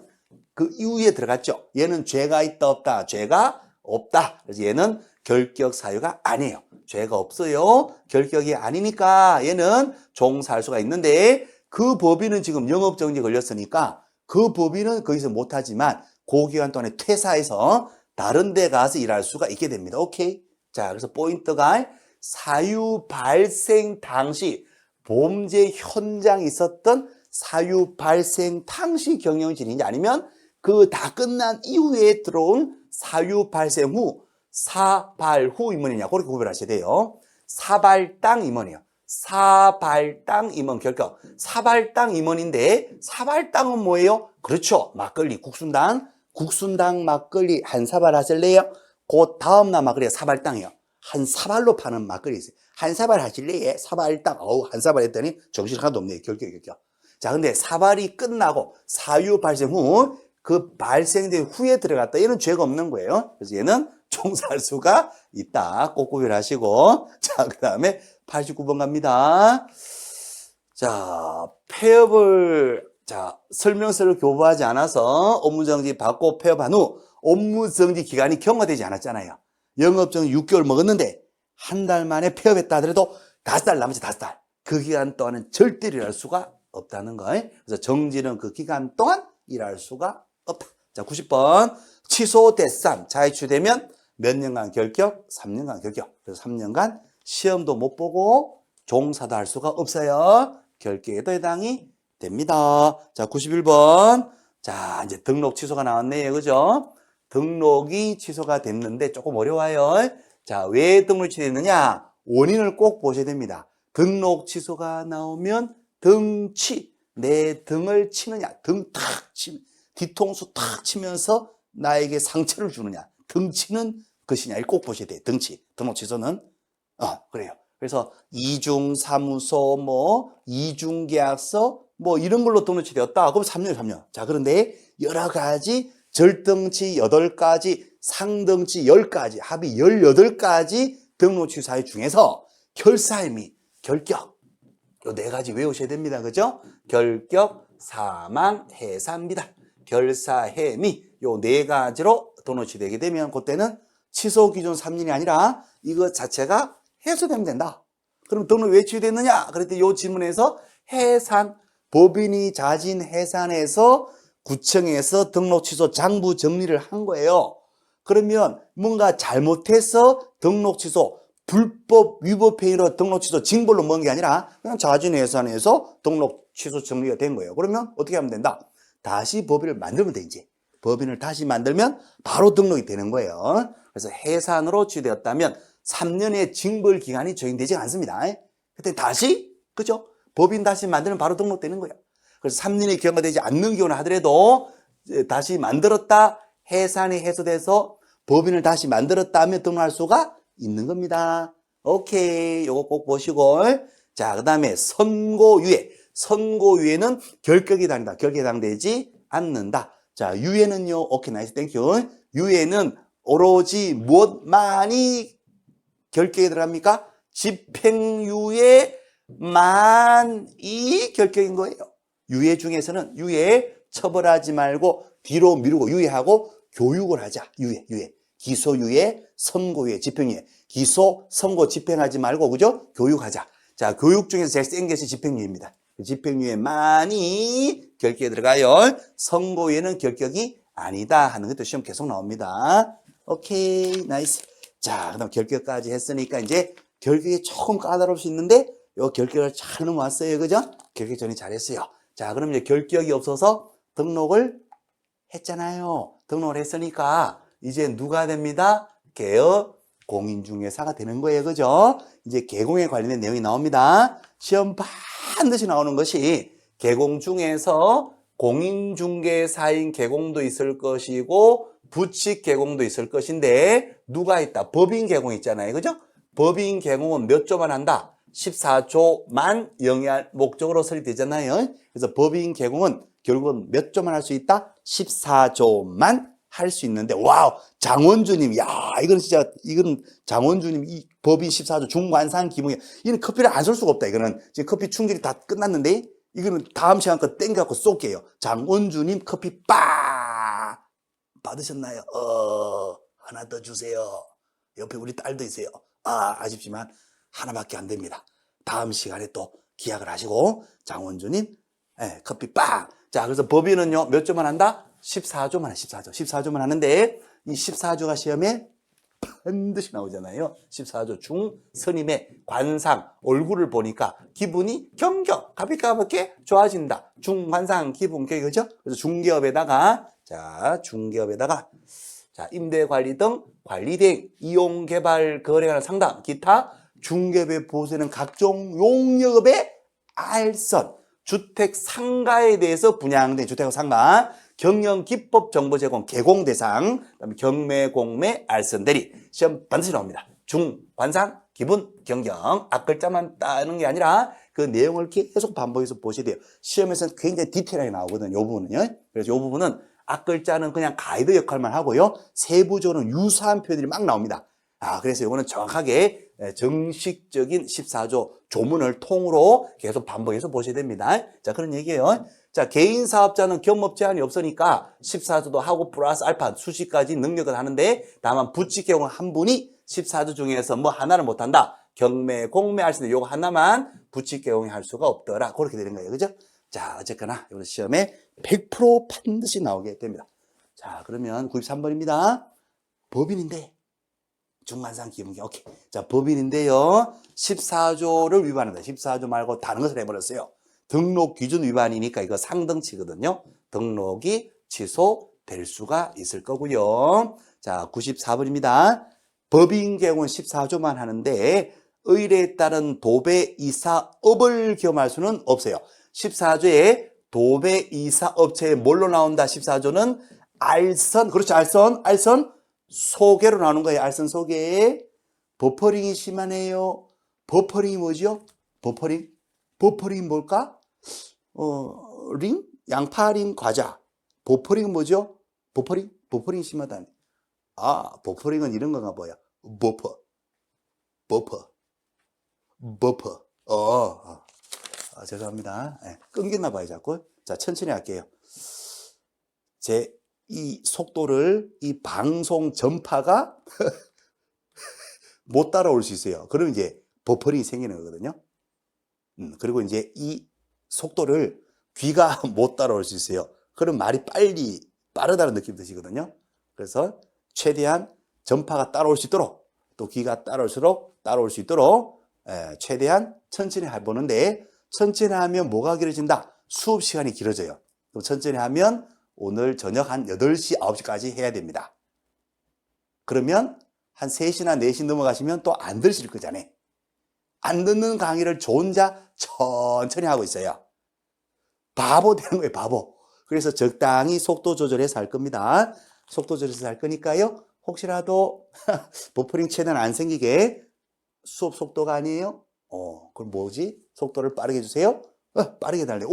그 이후에 들어갔죠. 얘는 죄가 있다 없다? 죄가 없다. 그래서 얘는 결격 사유가 아니에요. 죄가 없어요. 결격이 아니니까 얘는 종사할 수가 있는데 그 법인은 지금 영업정지 걸렸으니까 그 법인은 거기서 못하지만 그 기간 동안에 퇴사해서 다른 데 가서 일할 수가 있게 됩니다. 오케이? 자, 그래서 포인트가 사유 발생 당시 범죄 현장에 있었던 사유 발생 당시 경영진이냐 아니면 그 다 끝난 이후에 들어온 사유 발생 후 사발 후 임원이냐 그렇게 구별하셔야 돼요. 사발당 임원이에요. 사발당 임원 결격. 사발당 임원인데 사발당은 뭐예요? 그렇죠. 막걸리 국순당 막걸리 한 사발 하실래요? 그 다음날 막걸리가 사발당이에요. 한 사발로 파는 막걸리 있어요. 한 사발 하실래요? 사발당. 한 사발 했더니 정신 하나도 없네요. 결격. 자, 근데 사발이 끝나고 사유 발생 후 그 발생된 후에 들어갔다. 얘는 죄가 없는 거예요. 그래서 얘는 종사할 수가 있다. 꼭 구별하시고. 자, 그 다음에 89번 갑니다. 자, 폐업을, 자, 설명서를 교부하지 않아서 업무정지 받고 폐업한 후 업무정지 기간이 경과되지 않았잖아요. 영업정지 6개월 먹었는데 한 달 만에 폐업했다 하더라도 5달 나머지 5달. 그 기간 동안은 절대로 일할 수가 없다는 거예요. 그래서 정지는 그 기간 동안 일할 수가 없다. 자, 90번. 취소 대상 자해추되면 몇 년간 결격? 3년간 결격. 그래서 3년간 시험도 못 보고 종사도 할 수가 없어요. 결격에도 해당이 됩니다. 자, 91번. 자, 이제 등록 취소가 나왔네요. 그죠? 등록이 취소가 됐는데 조금 어려워요. 자, 왜 등록이 취소됐느냐? 원인을 꼭 보셔야 됩니다. 등록 취소가 나오면 등치, 내 등을 치느냐, 등 탁 치면, 뒤통수 탁 치면서 나에게 상처를 주느냐, 등치는 것이냐, 꼭 보셔야 돼요. 등치, 등록 취소는. 그래요. 그래서 이중사무소, 이중계약서, 이런 걸로 등록 취소되었다. 그럼 3년. 자, 그런데 여러 가지 절등치 8가지, 상등치 10가지, 합의 18가지 등록 취소 사유 중에서 결사해 및 결격, 요 4가지 외우셔야 됩니다. 그죠? 결격, 사망, 해사입니다. 결사해 및 요 4가지로 등록 취소되게 되면 그때는 취소 기준 3년이 아니라 이거 자체가 해소되면 된다. 그럼 등록 왜 취소됐느냐? 그랬더니 요 질문에서 해산, 법인이 자진 해산해서 구청에서 등록 취소 장부 정리를 한 거예요. 그러면 뭔가 잘못해서 등록 취소, 불법 위법 행위로 등록 취소 징벌로 먹은 게 아니라 그냥 자진 해산해서 등록 취소 정리가 된 거예요. 그러면 어떻게 하면 된다? 다시 법인을 만들면 돼, 이제. 법인을 다시 만들면 바로 등록이 되는 거예요. 그래서 해산으로 취소되었다면 3년의 징벌 기간이 적용되지 않습니다. 그때 다시, 그죠? 법인 다시 만들면 바로 등록되는 거예요. 그래서 3년이 경과되지 않는 경우는 하더라도 다시 만들었다, 해산이 해소돼서 법인을 다시 만들었다 하면 등록할 수가 있는 겁니다. 오케이. 요거 꼭 보시고. 자, 그 다음에 선고유예. 선고유예는 결격에 해당된다. 결격에 해당되지 않는다. 자, 유예는요. 오케이, 나이스, 땡큐. 유예는 오로지 무엇만이 결격에 들어갑니까? 집행유예만이 결격인 거예요. 유예 중에서는 유예 처벌하지 말고 뒤로 미루고 유예하고 교육을 하자. 유예. 기소유예, 선고유예, 집행유예. 기소, 선고, 집행하지 말고, 그죠? 교육하자. 자, 교육 중에서 제일 센 것이 집행유예입니다. 집행유예만이 결격에 들어가요. 선고유예는 결격이 아니다 하는 것도 시험 계속 나옵니다. 오케이, 나이스. 자, 그다음 결격까지 했으니까 이제 결격이 조금 까다로울 수 있는데 요 결격을 잘 넘어왔어요. 그죠? 결격 전이 잘했어요. 자, 그럼 이제 결격이 없어서 등록을 했잖아요. 등록을 했으니까 이제 누가 됩니다? 개업 공인중개사가 되는 거예요. 그죠? 이제 개공에 관련된 내용이 나옵니다. 시험 반드시 나오는 것이 개공 중에서 공인중개사인 개공도 있을 것이고 부칙 개공도 있을 것인데 누가 있다? 법인 개공 있잖아요. 그죠? 법인 개공은 몇 조만 한다? 14조만 영위할 목적으로 설립되잖아요. 그래서 법인 개공은 결국은 몇 조만 할 수 있다? 14조만 할 수 있는데, 와우, 장원주님, 야, 이건 장원주님, 이 법인 14조 중관상 기본이, 이는 커피를 안 쏠 수가 없다. 이거는 지금 커피 충전이 다 끝났는데, 이거는 다음 시간 거 땡겨갖고 쏠게요. 장원주님 커피 빠 받으셨나요? 하나 더 주세요. 옆에 우리 딸도 있어요. 아쉽지만 하나밖에 안 됩니다. 다음 시간에 또 기약을 하시고, 장원주님, 커피 빵! 자, 그래서 법인은요, 몇 조만 한다? 14조만 해, 14조. 14조만 하는데, 이 14조가 시험에 반드시 나오잖아요. 14조 중선임의 관상, 얼굴을 보니까 기분이 경격, 가볍게 좋아진다. 중관상, 기분, 그죠? 그래서 중개업에다가, 자, 임대관리 등 관리대행, 이용개발 거래하는 상담, 기타, 중개업에 보세는 각종 용역업의 알선, 주택 상가에 대해서 분양된 주택 상가, 경영 기법 정보 제공 개공 대상, 그다음에 경매 공매 알선 대리 시험 반드시 나옵니다. 중 관상 기분, 경경. 앞글자만 따는 게 아니라 그 내용을 계속 반복해서 보셔야 돼요. 시험에서는 굉장히 디테일하게 나오거든요. 이 부분은요. 그래서 이 부분은 앞글자는 그냥 가이드 역할만 하고요. 세부적으로는 유사한 표현들이 막 나옵니다. 그래서 이거는 정확하게 정식적인 14조 조문을 통으로 계속 반복해서 보셔야 됩니다. 자, 그런 얘기예요. 자, 개인 사업자는 경법 제한이 없으니까 14조도 하고 플러스 알파 수시까지 능력을 하는데 다만 부칙 경우 한 분이 14조 중에서 뭐 하나를 못한다. 경매, 공매 할 수 있는 요거 하나만 부칙 개용할 수가 없더라. 그렇게 되는 거예요. 그죠? 자, 어쨌거나 이번 시험에 100% 반드시 나오게 됩니다. 자, 그러면 93번입니다. 법인인데 중간상 기본경. 오케이. 자, 법인인데요. 14조를 위반한다. 14조 말고 다른 것을 해버렸어요. 등록 기준 위반이니까 이거 상등치거든요. 등록이 취소될 수가 있을 거고요. 자, 94번입니다. 법인 경우는 14조만 하는데 의뢰에 따른 도배 이사업을 겸할 수는 없어요. 14조에 도배 이사업체에 뭘로 나온다? 14조는 알선, 그렇죠. 알선 소개로 나오는 거예요. 알선 소개. 버퍼링이 심하네요. 버퍼링이 뭐죠? 버퍼링이 뭘까? 링? 양파링 과자. 버퍼링은 뭐죠? 버퍼링이 심하다니. 버퍼링은 이런 건가 봐요. 버퍼. 죄송합니다. 네, 끊겼나 봐요, 자꾸. 자, 천천히 할게요. 이 속도를 이 방송 전파가 못 따라올 수 있어요. 그러면 이제 버퍼링이 생기는 거거든요. 그리고 이제 이 속도를 귀가 못 따라올 수 있어요. 그럼 말이 빠르다는 느낌 드시거든요. 그래서 최대한 전파가 따라올 수 있도록 또 귀가 따라올 수 있도록 최대한 천천히 해보는데 천천히 하면 뭐가 길어진다? 수업 시간이 길어져요. 그럼 천천히 하면 오늘 저녁 한 8시, 9시까지 해야 됩니다. 그러면 한 3시나 4시 넘어가시면 또 안 들으실 거잖아요. 안 듣는 강의를 저 혼자 천천히 하고 있어요. 바보 되는 거예요, 바보. 그래서 적당히 속도 조절해서 할 겁니다. 속도 조절해서 할 거니까요. 혹시라도 버퍼링 최대한 안 생기게 수업 속도가 아니에요? 그럼 뭐지? 속도를 빠르게 해주세요. 빠르게 달래.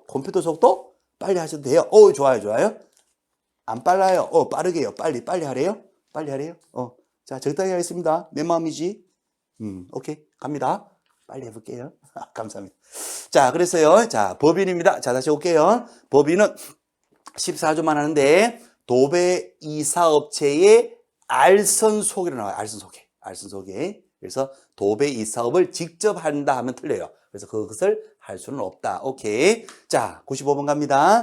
컴퓨터 속도? 빨리 하셔도 돼요. 좋아요. 안 빨라요. 빠르게요. 빨리 하래요? 빨리 하래요? 자, 적당히 하겠습니다. 내 마음이지? 오케이. 갑니다. 빨리 해볼게요. 감사합니다. 자, 그래서요. 자, 법인입니다. 자, 다시 올게요. 법인은 14조만 하는데, 도배 이사업체의 알선 소개로 나와요. 알선 소개. 그래서 도배 이사업을 직접 한다 하면 틀려요. 그래서 그것을 할 수는 없다. 오케이. 자, 95번 갑니다.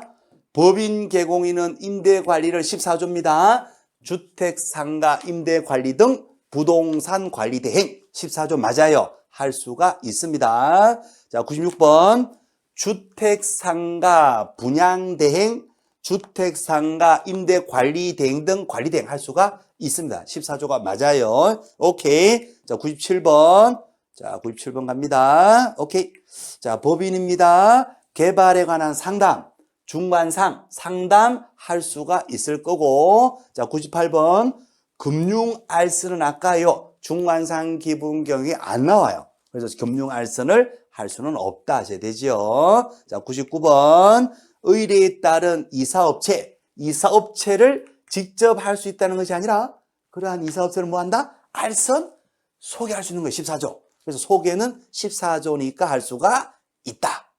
법인 개공인은 임대 관리를 14조입니다. 주택, 상가, 임대 관리 등 부동산 관리 대행 14조 맞아요. 할 수가 있습니다. 자, 96번. 주택, 상가, 분양 대행, 주택, 상가, 임대 관리 대행 등 관리 대행 할 수가 있습니다. 14조가 맞아요. 오케이. 자, 97번. 자, 97번 갑니다. 오케이. 자, 법인입니다. 개발에 관한 상담, 상담할 수가 있을 거고. 자, 98번. 금융 알선은 아까요. 중간상 기본 경우에 안 나와요. 그래서 금융 알선을 할 수는 없다 하셔야 되죠. 자, 99번. 의뢰에 따른 이사업체를 직접 할 수 있다는 것이 아니라 그러한 이사업체를 뭐 한다? 알선 소개할 수 있는 거예요. 14조. 그래서 소개는 14조니까 할 수가 있다.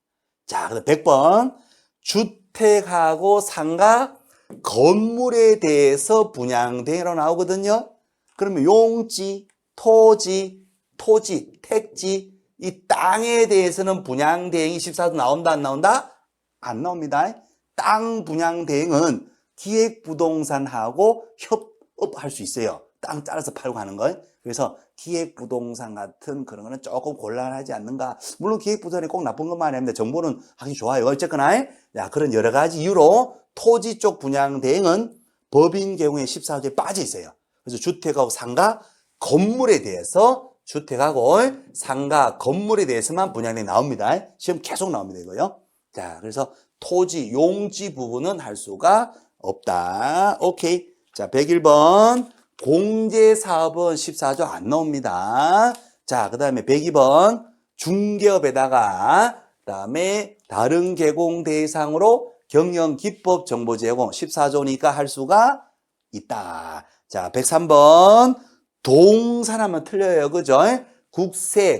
자, 그다음 100번. 주택하고 상가, 건물에 대해서 분양대행으로 나오거든요. 그러면 용지, 토지, 택지, 이 땅에 대해서는 분양대행이 14조 나온다, 안 나온다? 안 나옵니다. 땅 분양대행은 기획부동산하고 협업할 수 있어요. 땅 잘라서 팔고 하는 거. 그래서 기획부동산 같은 그런 거는 조금 곤란하지 않는가. 물론 기획부동산이 꼭 나쁜 것만 아닙니다. 정보는 하기 좋아요. 어쨌거나 그런 여러 가지 이유로 토지 쪽 분양 대행은 법인 경우에 14조에 빠져 있어요. 그래서 주택하고 상가, 건물에 대해서 주택하고 상가, 건물에 대해서만 분양대행 나옵니다. 시험 계속 나옵니다. 이거요. 자, 그래서 토지, 용지 부분은 할 수가 없다. 오케이. 자, 101번. 공제사업은 14조 안 나옵니다. 자, 그 다음에 102번 중개업에다가 그다음에 다른 개공 대상으로 경영 기법 정보 제공 14조니까 할 수가 있다. 자, 103번 동산하면 틀려요. 그죠?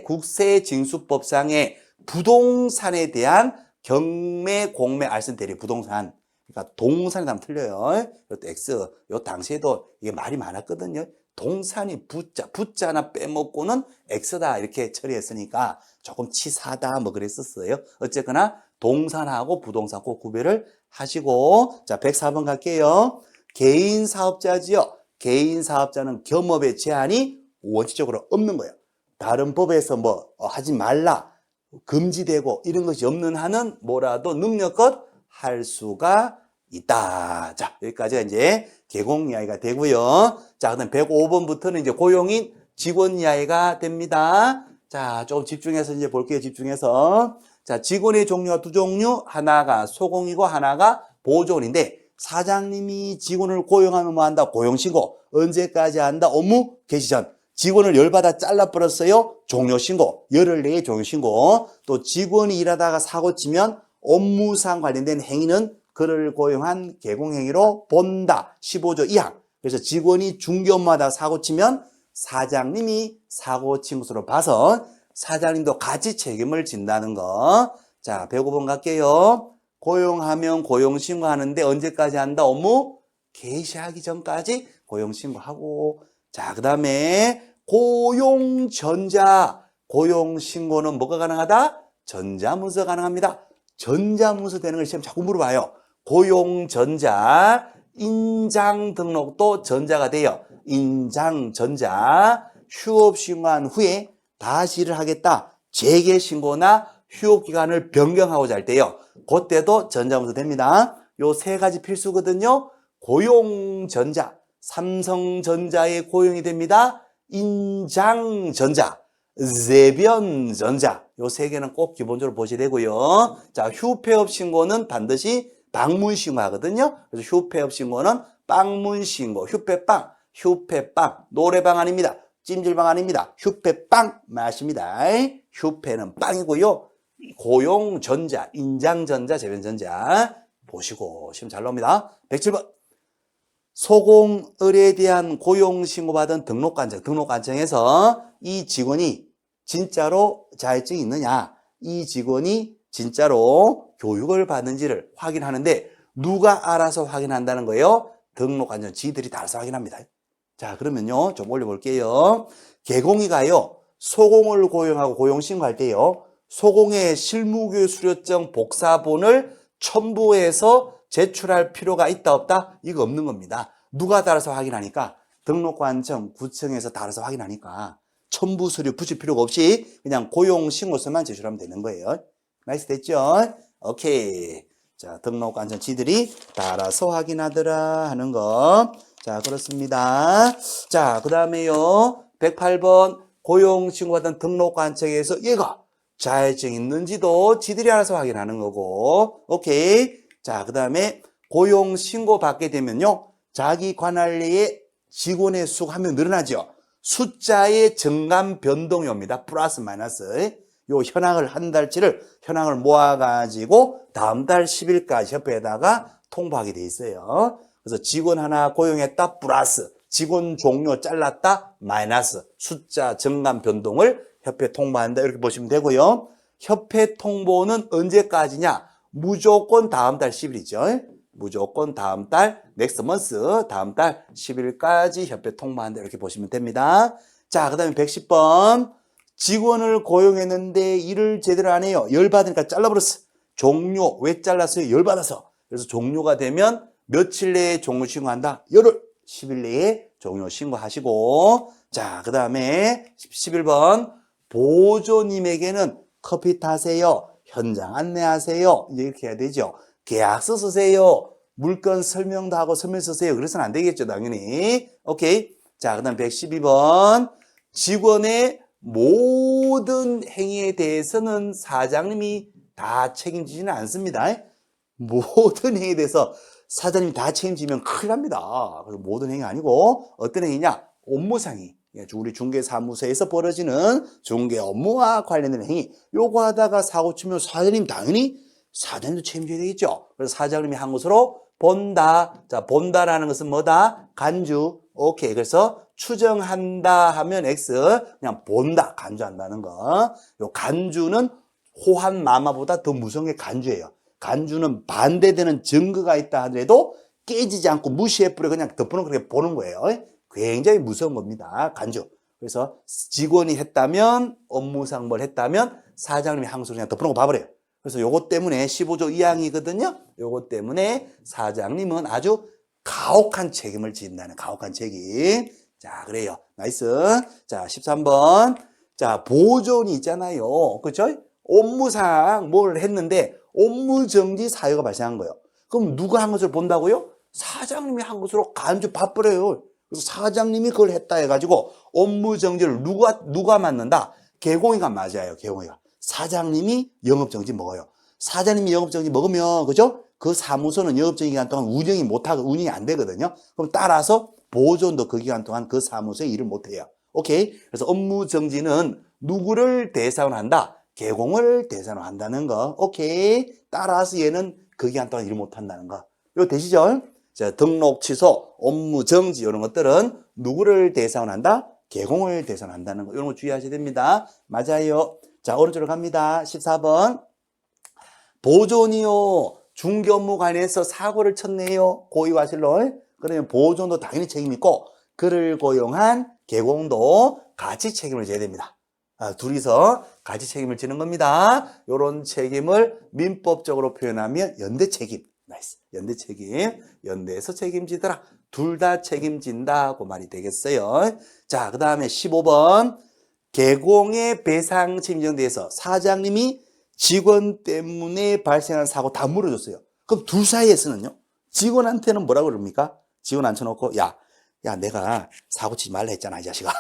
국세징수법상의 부동산에 대한 경매, 공매, 알선, 대리, 부동산. 그러니까 동산에 하면 틀려요. 이것도 X. 요 당시에도 이게 말이 많았거든요. 동산이 부자 하나 빼먹고는 X다 이렇게 처리했으니까 조금 치사하다 뭐 그랬었어요. 어쨌거나 동산하고 부동산 꼭 구별을 하시고, 자 104번 갈게요. 개인 사업자지요. 개인 사업자는 겸업의 제한이 원칙적으로 없는 거예요. 다른 법에서 뭐 하지 말라 금지되고 이런 것이 없는 한은 뭐라도 능력껏 할 수가 있다. 자, 여기까지가 이제 개공 이야기가 되고요. 자, 그다음 105번부터는 이제 고용인 직원 이야기가 됩니다. 자, 조금 집중해서 이제 볼게요. 집중해서. 자, 직원의 종류가 두 종류. 하나가 소공이고 하나가 보조원인데 사장님이 직원을 고용하면 뭐 한다? 고용신고. 언제까지 한다? 업무 개시 전. 직원을 열받아 잘라버렸어요. 종료신고. 열흘 내에 종료신고. 또 직원이 일하다가 사고 치면 업무상 관련된 행위는 그를 고용한 개공행위로 본다. 15조 2항. 그래서 직원이 중개업무하다가 사고 치면 사장님이 사고 친 것으로 봐서 사장님도 같이 책임을 진다는 거. 자, 105번 갈게요. 고용하면 고용신고하는데 언제까지 한다? 업무 개시하기 전까지 고용신고하고. 자, 그 다음에 고용전자. 고용신고는 뭐가 가능하다? 전자문서 가능합니다. 전자문서 되는 걸 시험 자꾸 물어봐요. 고용전자, 인장등록도 전자가 돼요. 인장전자, 휴업신고한 후에 다시 일을 하겠다. 재개신고나 휴업기간을 변경하고자 할 때요. 그때도 전자문서 됩니다. 요 세 가지 필수거든요. 고용전자, 삼성전자에 고용이 됩니다. 인장전자, 세변전자, 요 세 개는 꼭 기본적으로 보셔야 되고요. 자, 휴폐업 신고는 반드시 방문 신고하거든요. 그래서 휴폐업 신고는 빵문 신고, 휴폐빵, 노래방 아닙니다. 찜질방 아닙니다. 휴폐빵 마십니다. 휴폐는 빵이고요. 고용전자, 인장전자, 재변전자 보시고 시험 잘 나옵니다. 107번 소공의뢰에 대한 고용신고받은 등록관청에서 이 직원이 진짜로 자격증이 있느냐, 이 직원이 진짜로 교육을 받는지를 확인하는데 누가 알아서 확인한다는 거예요? 등록관청 지들이 다 알아서 확인합니다. 자, 그러면요 좀 올려볼게요. 개공이가요 소공을 고용하고 고용신고할 때요 소공의 실무교육 수료증 복사본을 첨부해서 제출할 필요가 있다 없다? 이거 없는 겁니다. 누가 따라서 확인하니까? 등록관청, 구청에서 따라서 확인하니까 첨부 서류 붙일 필요가 없이 그냥 고용신고서만 제출하면 되는 거예요. 나이스 됐죠? 오케이. 자, 등록관청 지들이 따라서 확인하더라 하는 거. 자, 그렇습니다. 자, 그 다음에요 108번 고용신고받은 등록관청에서 얘가 자격증 있는지도 지들이 알아서 확인하는 거고. 오케이. 자, 그 다음에 고용신고 받게 되면요 자기 관할내에 직원의 수가 하면 늘어나죠. 숫자의 증감 변동이 옵니다. 플러스 마이너스. 요 현황을 한 달치를 현황을 모아가지고 다음 달 10일까지 협회에다가 통보하게 돼 있어요. 그래서 직원 하나 고용했다 플러스 직원 종료 잘랐다 마이너스 숫자 증감 변동을 협회 통보한다 이렇게 보시면 되고요. 협회 통보는 언제까지냐? 무조건 다음 달 10일이죠. 무조건 다음 달 next month 다음 달 10일까지 협회 통보한다 이렇게 보시면 됩니다. 자, 그 다음에 110번 직원을 고용했는데 일을 제대로 안 해요. 열받으니까 잘라버렸어. 종료. 왜 잘랐어요? 열받아서. 그래서 종료가 되면 며칠 내에 종료 신고한다? 열흘. 10일 내에 종료 신고하시고. 자, 그 다음에 11번 보조님에게는 커피 타세요. 현장 안내하세요. 이렇게 해야 되죠. 계약서 쓰세요. 물건 설명도 하고 설명 쓰세요. 그래서는 안 되겠죠, 당연히. 오케이. 자, 그 다음 112번. 직원의 모든 행위에 대해서는 사장님이 다 책임지지는 않습니다. 모든 행위에 대해서 사장님이 다 책임지면 큰일 납니다. 그래서 모든 행위 아니고 어떤 행위냐? 업무상의. 우리 중개사무소에서 벌어지는 중개 업무와 관련된 행위. 요거 하다가 사고 치면 사장님 당연히 사장님도 책임져야 되겠죠. 그래서 사장님이 한 것으로 본다. 자, 본다라는 것은 뭐다? 간주. 오케이. 그래서 추정한다 하면 X. 그냥 본다. 간주한다는 거. 요 간주는 호환 마마보다 더 무서운 게 간주예요. 간주는 반대되는 증거가 있다 하더라도 깨지지 않고 무시해버려 그냥 덮어놓고 그렇게 보는 거예요. 굉장히 무서운 겁니다. 간주. 그래서 직원이 했다면, 업무상 뭘 했다면 사장님이 항소 그냥 덮어놓고 봐버려요. 그래서 요것 때문에 15조 2항이거든요. 요것 때문에 사장님은 아주 가혹한 책임을 진다는 가혹한 책임. 자, 그래요. 나이스. 자, 13번. 자, 보존이 있잖아요. 그렇죠? 업무상 뭘 했는데 업무정지 사유가 발생한 거예요. 그럼 누가 한 것을 본다고요? 사장님이 한 것으로 간주 봐버려요. 그래서 사장님이 그걸 했다 해가지고 업무정지를 누가 맡는다? 개공이가 맞아요. 개공이가. 사장님이 영업정지 먹어요. 사장님이 영업정지 먹으면 그죠? 그 사무소는 영업정지 기간 동안 운영이 안 되거든요. 그럼 따라서 보존도 그 기간 동안 그 사무소에 일을 못 해요. 오케이? 그래서 업무정지는 누구를 대상으로 한다? 개공을 대상으로 한다는 거. 오케이? 따라서 얘는 그 기간 동안 일을 못 한다는 거. 이거 되시죠? 자, 등록 취소, 업무 정지 이런 것들은 누구를 대상으로 한다? 개공을 대상으로 한다는 거. 이런 거 주의하셔야 됩니다. 맞아요. 자, 오른쪽으로 갑니다. 14번. 보존이요. 중개 업무 관해서 사고를 쳤네요. 고의과실로. 그러면 보존도 당연히 책임 있고 그를 고용한 개공도 같이 책임을 져야 됩니다. 둘이서 같이 책임을 지는 겁니다. 이런 책임을 민법적으로 표현하면 연대 책임. 나이스. 연대 책임. 연대에서 책임지더라. 둘 다 책임진다고 말이 되겠어요. 자, 그 다음에 15번. 개공의 배상 책임에 대해서 사장님이 직원 때문에 발생한 사고 다 물어줬어요. 그럼 둘 사이에서는요? 직원한테는 뭐라고 그럽니까? 직원 앉혀놓고 야 내가 사고 치지 말라 했잖아 이 자식아.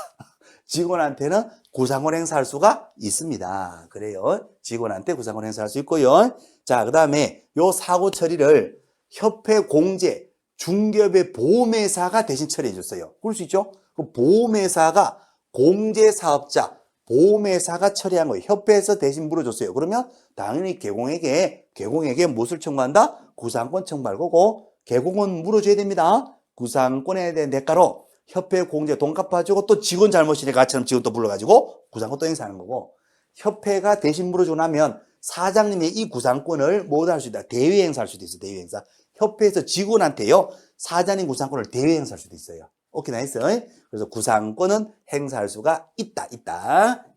직원한테는 구상권 행사할 수가 있습니다. 그래요. 직원한테 구상권 행사할 수 있고요. 자, 그 다음에 요 사고 처리를 협회 공제 중개업의 보험회사가 대신 처리해 줬어요. 그럴 수 있죠? 그 보험회사가 공제사업자 보험회사가 처리한 거예요. 협회에서 대신 물어줬어요. 그러면 당연히 개공에게 무엇을 청구한다? 구상권 청구할 거고 개공은 물어줘야 됩니다. 구상권에 대한 대가로 협회 공제 돈 갚아주고 또 직원 잘못이니까 아처럼 직원 또 불러가지고 구상권 또 행사하는 거고 협회가 대신 물어주고 나면 사장님이 이 구상권을 뭐 할 수 있다? 대위 행사할 수도 있어요. 대위 행사. 협회에서 직원한테요. 사장님 구상권을 대위 행사할 수도 있어요. 오케이, 나이스. 그래서 구상권은 행사할 수가 있다.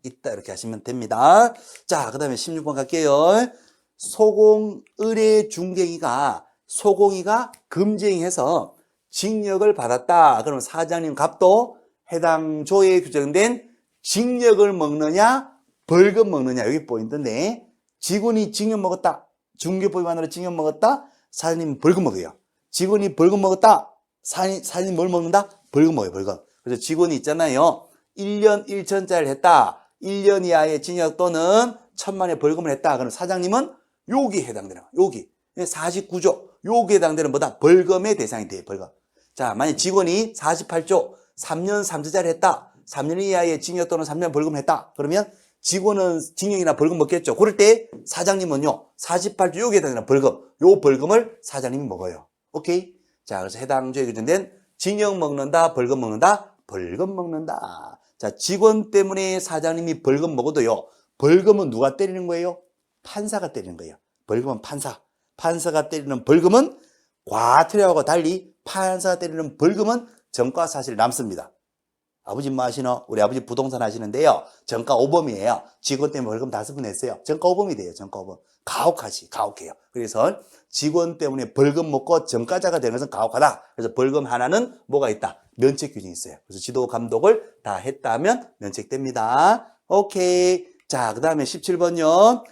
이렇게 하시면 됩니다. 자, 그 다음에 16번 갈게요. 소공 의뢰 중개기가 소공이가 금쟁이해서 징역을 받았다. 그러면 사장님 값도 해당 조에 규정된 징역을 먹느냐 벌금 먹느냐 여기 포인트인데 직원이 징역 먹었다. 중개법 위반으로 징역 먹었다. 사장님 벌금 먹어요. 직원이 벌금 먹었다. 사장님 뭘 먹는다? 벌금 먹어요. 벌금. 그래서 직원이 있잖아요. 1년 1천짜리를 했다. 1년 이하의 징역 또는 1,000만의 벌금을 했다. 그럼 사장님은 여기에 해당되는 거예요. 여기 49조 여기에 해당되는 뭐다? 벌금의 대상이 돼요. 벌금. 자, 만약 직원이 48조 3년 3천짜리 했다. 3년 이하의 징역 또는 3년 벌금을 했다. 그러면 직원은 징역이나 벌금 먹겠죠. 그럴 때 사장님은요. 48조 여기에 해당되는 벌금. 요 벌금을 사장님이 먹어요. 오케이? 자, 그래서 해당 조에 규정된 징역 먹는다, 벌금 먹는다, 벌금 먹는다. 자, 직원 때문에 사장님이 벌금 먹어도요. 벌금은 누가 때리는 거예요? 판사가 때리는 거예요. 벌금은 판사. 판사가 때리는 벌금은 과태료하고 달리 판사가 때리는 벌금은 전과사실 남습니다. 아버지 뭐 하시노? 우리 아버지 부동산 하시는데요. 전과 5범이에요. 직원 때문에 벌금 5번 냈어요. 전과 5범이 돼요. 전과 5범. 가혹해요. 그래서 직원 때문에 벌금 먹고 전과자가 되는 것은 가혹하다. 그래서 벌금 하나는 뭐가 있다? 면책 규정이 있어요. 그래서 지도 감독을 다 했다면 면책됩니다. 오케이. 자, 그 다음에 17번요.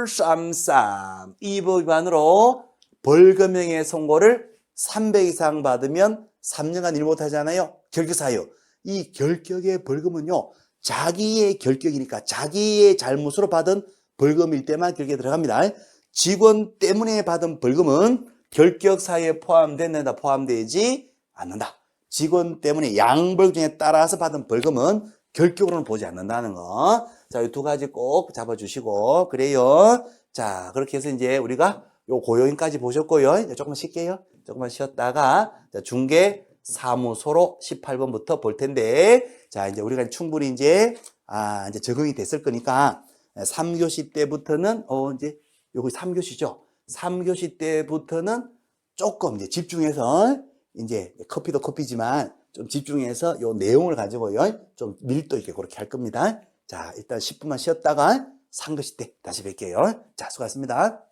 이벌삼삼. 이 법 위반으로 벌금형의 선고를 300 이상 받으면 3년간 일 못하잖아요. 결격사유. 이 결격의 벌금은요. 자기의 결격이니까 자기의 잘못으로 받은 벌금일 때만 결격에 들어갑니다. 직원 때문에 받은 벌금은 결격 사유에 포함되지 않는다. 직원 때문에 양벌 중에 따라서 받은 벌금은 결격으로는 보지 않는다는 거. 자, 이 두 가지 꼭 잡아주시고, 그래요. 자, 그렇게 해서 이제 우리가 요 고요인까지 보셨고요. 이제 조금만 쉴게요. 조금만 쉬었다가, 자, 중개 사무소로 18번부터 볼 텐데, 자, 이제 우리가 충분히 이제 적응이 됐을 거니까, 3교시 때부터는, 이제, 요거 3교시죠? 3교시 때부터는 조금 이제 집중해서, 이제 커피도 커피지만, 좀 집중해서 요 내용을 가지고요. 좀 밀도 있게 그렇게 할 겁니다. 자, 일단 10분만 쉬었다가 3교시 때 다시 뵐게요. 자, 수고하셨습니다.